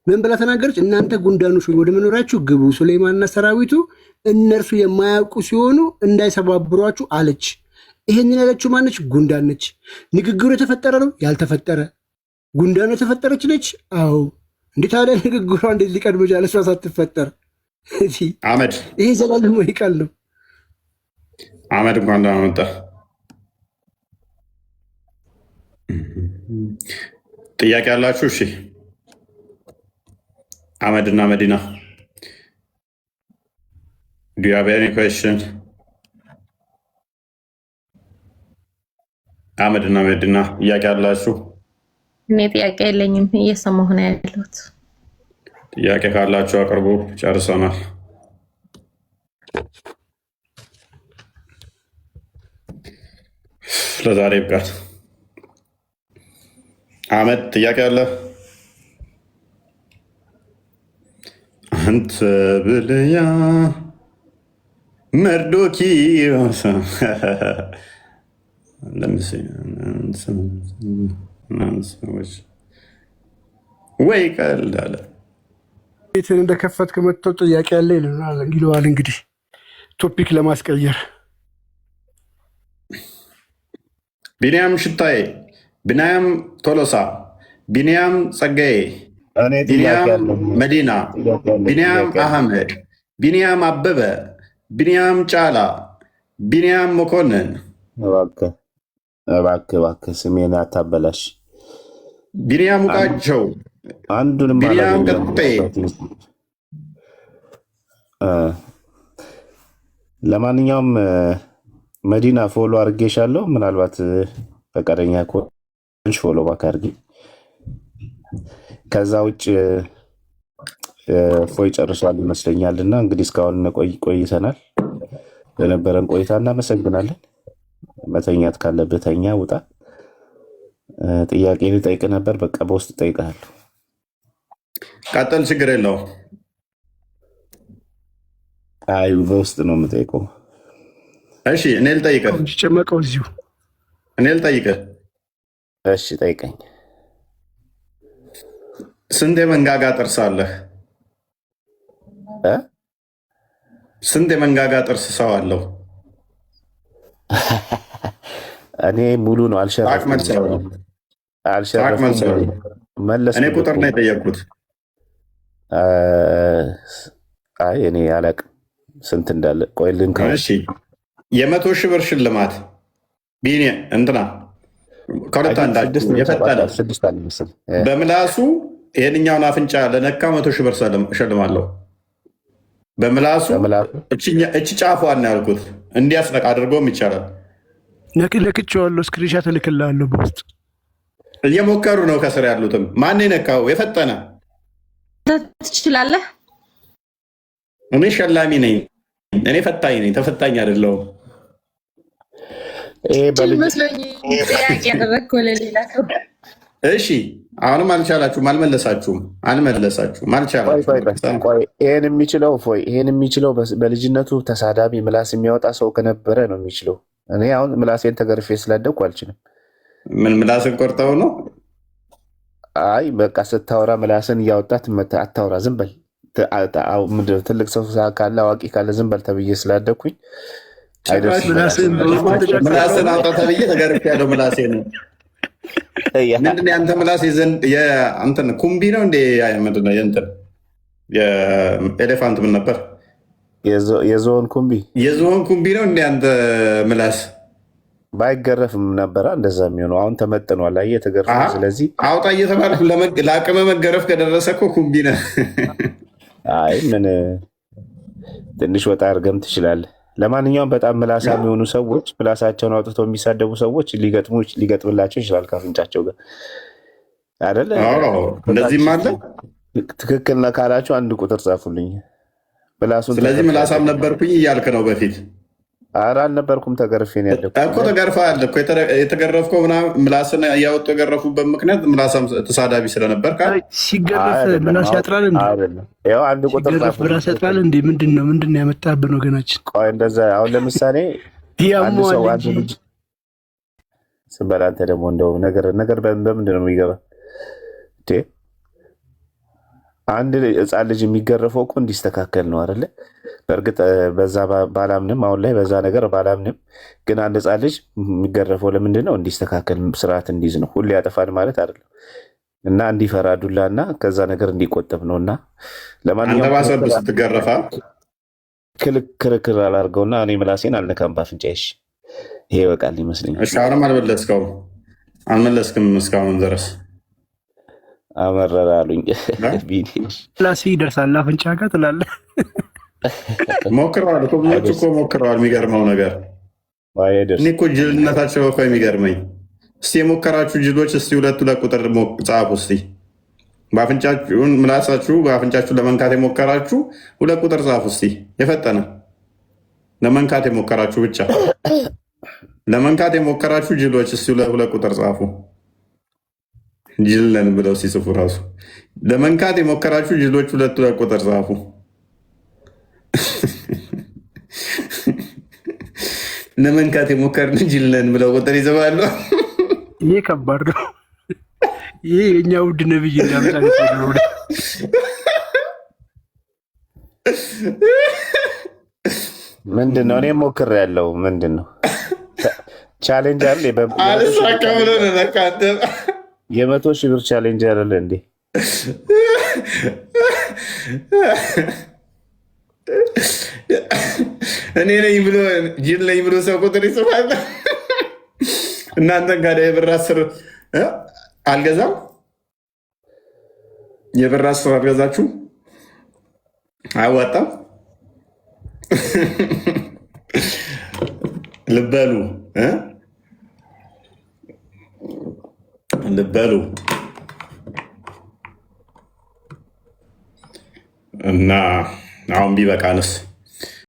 ምን ብላ ተናገረች? እናንተ ጉንዳኖች ወይ ወደ መኖሪያችሁ ግቡ፣ ሱሌማንና ሰራዊቱ እነርሱ የማያውቁ ሲሆኑ እንዳይሰባብሯችሁ አለች። ይሄንን ያለችው ማነች? ጉንዳን ነች። ንግግሩ የተፈጠረ ነው ያልተፈጠረ? ጉንዳኑ የተፈጠረች ነች። አዎ። እንዴት ታዲያ ንግግሯ እንዴት ሊቀድም ቻለ? እሷ ሳትፈጠር። አመድ ይሄ ዘላለማዊ ቃል ነው። አመድ እንኳን እንዳመጣ ጥያቄ ያላችሁ? እሺ አመድና መዲና do you have any question? አመድና መዲና ጥያቄ ያላችሁ? እኔ ጥያቄ የለኝም፣ እየሰማሁ ነው ያለሁት። ጥያቄ ካላችሁ አቅርቡ። ጨርሰናል። ለዛሬ ይብቃል። አመድ ጥያቄ አለ? አንተ ብልያ መርዶኪዮስ ወይ ቀልዳለ ቤትን እንደከፈትክ መጥተው ጥያቄ ያለ ይለዋል። እንግዲህ ቶፒክ ለማስቀየር ቢንያም ሽታዬ፣ ቢንያም ቶሎሳ፣ ቢንያም ጸጋዬ፣ ቢንያም መዲና፣ ቢንያም አህመድ፣ ቢንያም አበበ፣ ቢንያም ጫላ፣ ቢንያም መኮንን። እባክህ ስሜን አታበላሽ። ቢንያም ውቃቸው፣ አንዱንም ቢንያም ቀጤ። ለማንኛውም መዲና ፎሎ አድርጌሻለሁ። ምናልባት ፈቃደኛ ከሆንሽ ፎሎ ባክ አድርጊ። ከዛ ውጭ ፎይ ጨርሷል ይመስለኛል እና እንግዲህ እስካሁን ቆይተናል። ለነበረን ቆይታ እናመሰግናለን። መተኛት ካለብህ ተኛ፣ ውጣ። ጥያቄ ልጠይቅ ነበር፣ በቃ በውስጥ እጠይቅሃለሁ። ቀጥል፣ ችግር የለው። አይ በውስጥ ነው የምጠይቀው። እሺ እኔ ልጠይቅህ። ጨመቀው እዚሁ እኔ ልጠይቅህ። እሺ ጠይቀኝ። ስንት የመንጋጋ ጥርስ አለህ? ስንት የመንጋጋ ጥርስ ሰው አለው? እኔ ሙሉ ነው አልሸረፍኩም። እኔ ቁጥር ነው የጠየቅኩት። አይ እኔ አላቅም ስንት እንዳለ። ቆይ እሺ 100,000 ብር ሽልማት ቢኒ እንትና ከሁለት አንዳችሁ የፈጠነ በምላሱ ይሄንኛውን አፍንጫ ለነካ 100,000 ብር እሸልማለሁ። በምላሱ እቺ ጫፏን ያልኩት እንዲያስነቅ አድርጎም ይቻላል። ነክቼዋለሁ፣ ስክሪንሻት እልክልሃለሁ በውስጥ። እየሞከሩ ነው ከስር ያሉትም። ማን የነካው? የፈጠነ ትችላለህ። እኔ ሸላሚ ነኝ። እኔ ፈታኝ ነኝ፣ ተፈታኝ አይደለሁም። እሺ አሁንም አልቻላችሁም፣ አልመለሳችሁም። ይሄን የሚችለው በልጅነቱ ተሳዳቢ ምላስ የሚያወጣ ሰው ከነበረ ነው የሚችለው። እኔ አሁን ምላሴን ተገርፌ ስላደኩ አልችልም። ምን ምላስን ቆርጠው ነው? አይ በቃ ስታወራ ምላስን እያወጣ አታውራ፣ ዝም በል። ትልቅ ሰው ካለ አዋቂ ካለ ዝም በል ተብዬ ስላደኩኝ ምላስን አውጣ ተብዬ ተገርፌ ያለው ምላሴ ነው። ምንድን ነው ያንተ ምላስ? እንትን ኩምቢ ነው እንዴ? ምንድን ነው የእንትን የኤሌፋንት ምን ነበር? የዝሆን ኩምቢ። የዝሆን ኩምቢ ነው እንዴ ያንተ ምላስ? ባይገረፍም ነበረ እንደዛ የሚሆነው። አሁን ተመጥኗል። አየህ ተገርፎ። ስለዚህ አውጣ እየተባልኩ ለአቅመ መገረፍ ከደረሰ እኮ ኩምቢ ነህ። አይ ምን ትንሽ ወጣ አድርገም ትችላለህ። ለማንኛውም በጣም ምላሳ የሚሆኑ ሰዎች ምላሳቸውን አውጥተው የሚሳደቡ ሰዎች ሊገጥምላቸው ይችላል ከአፍንጫቸው ጋር አይደለ? እንደዚህም አለ። ትክክል ነህ ካላችሁ አንድ ቁጥር ጻፉልኝ። ስለዚህ ምላሳም ነበርኩኝ እያልክ ነው በፊት? ኧረ አልነበርኩም። ተገርፌ ነው ያደኩት እኮ። ተገርፈሃል እኮ። የተገረፍከው ምላስን እያወጡ የገረፉበት ምክንያት ምላሳም ተሳዳቢ ስለነበር ሲገረፍ ምላስ ያጥራል እንዴ? ያው አንድ ቁጥር ምላስ ያጥራል እንዴ? ምንድን ነው ያመጣብን ወገናችን? ቆይ እንደዛ አሁን ለምሳሌ አንድ ሰው አንድ ልጅ ስበላ አንተ ደግሞ እንደው ነገር በምንድን ነው የሚገባ? አንድ ህፃን ልጅ የሚገረፈው እኮ እንዲስተካከል ነው አይደለ? በእርግጥ በዛ ባላምንም፣ አሁን ላይ በዛ ነገር ባላምንም፣ ግን አንድ ህፃን ልጅ የሚገረፈው ለምንድን ነው? እንዲስተካከል፣ ስርዓት እንዲይዝ ነው። ሁሌ ያጠፋል ማለት አይደለም። እና እንዲፈራ ዱላ እና ከዛ ነገር እንዲቆጠብ ነው። እና ለማንኛውም ስትገረፋ ክርክር አላርገውና እኔ ምላሴን አልነካም በአፍንጫዬ። ይሄ በቃል ይመስለኛል። አሁንም አልመለስክም እስካሁን ድረስ አመረረ አሉኝ። ምላሴ ይደርሳል አፍንጫ ጋር ትላለህ። ሞክረዋል እኮ ብዙዎች እኮ ሞክረዋል። የሚገርመው ነገር እኔ እኮ ጅልነታቸው እኮ የሚገርመኝ። እስቲ የሞከራችሁ ጅሎች እስቲ ሁለት ቁጥር ጻፉ እስቲ። በአፍንጫችሁን ምላሳችሁ በአፍንጫችሁ ለመንካት የሞከራችሁ 2 ቁጥር ጻፉ እስቲ። የፈጠነ ለመንካት የሞከራችሁ ብቻ ለመንካት የሞከራችሁ ጅሎች እስቲ 2 ቁጥር ጻፉ። ጅልን ብለው ሲጽፉ ራሱ ለመንካት የሞከራችሁ ጅሎች 2 ቁጥር ጻፉ። ለመንካት የሞከርን ጅልን ብለው ቁጥር ይዘባሉ። ይሄ ከባድ ነው። ይሄ የኛ ውድ ነብይ እንዳምጣ ነው። ምንድነው? እኔ ሞክር ያለው ምንድነው? ቻሌንጅ አለ አልሳካ ብሎ ነው ነካተ የ100,000 ብር ቻሌንጅ አይደለ እንዴ? እኔ ነኝ ብሎ ጅል ነኝ ብሎ ሰው ቁጥር ይጽፋል። እናንተን ጋር የብር 10 አልገዛም። የብር 10 አልገዛችሁ አያዋጣም። ልበሉ ልበሉ እና አሁን ቢበቃንስ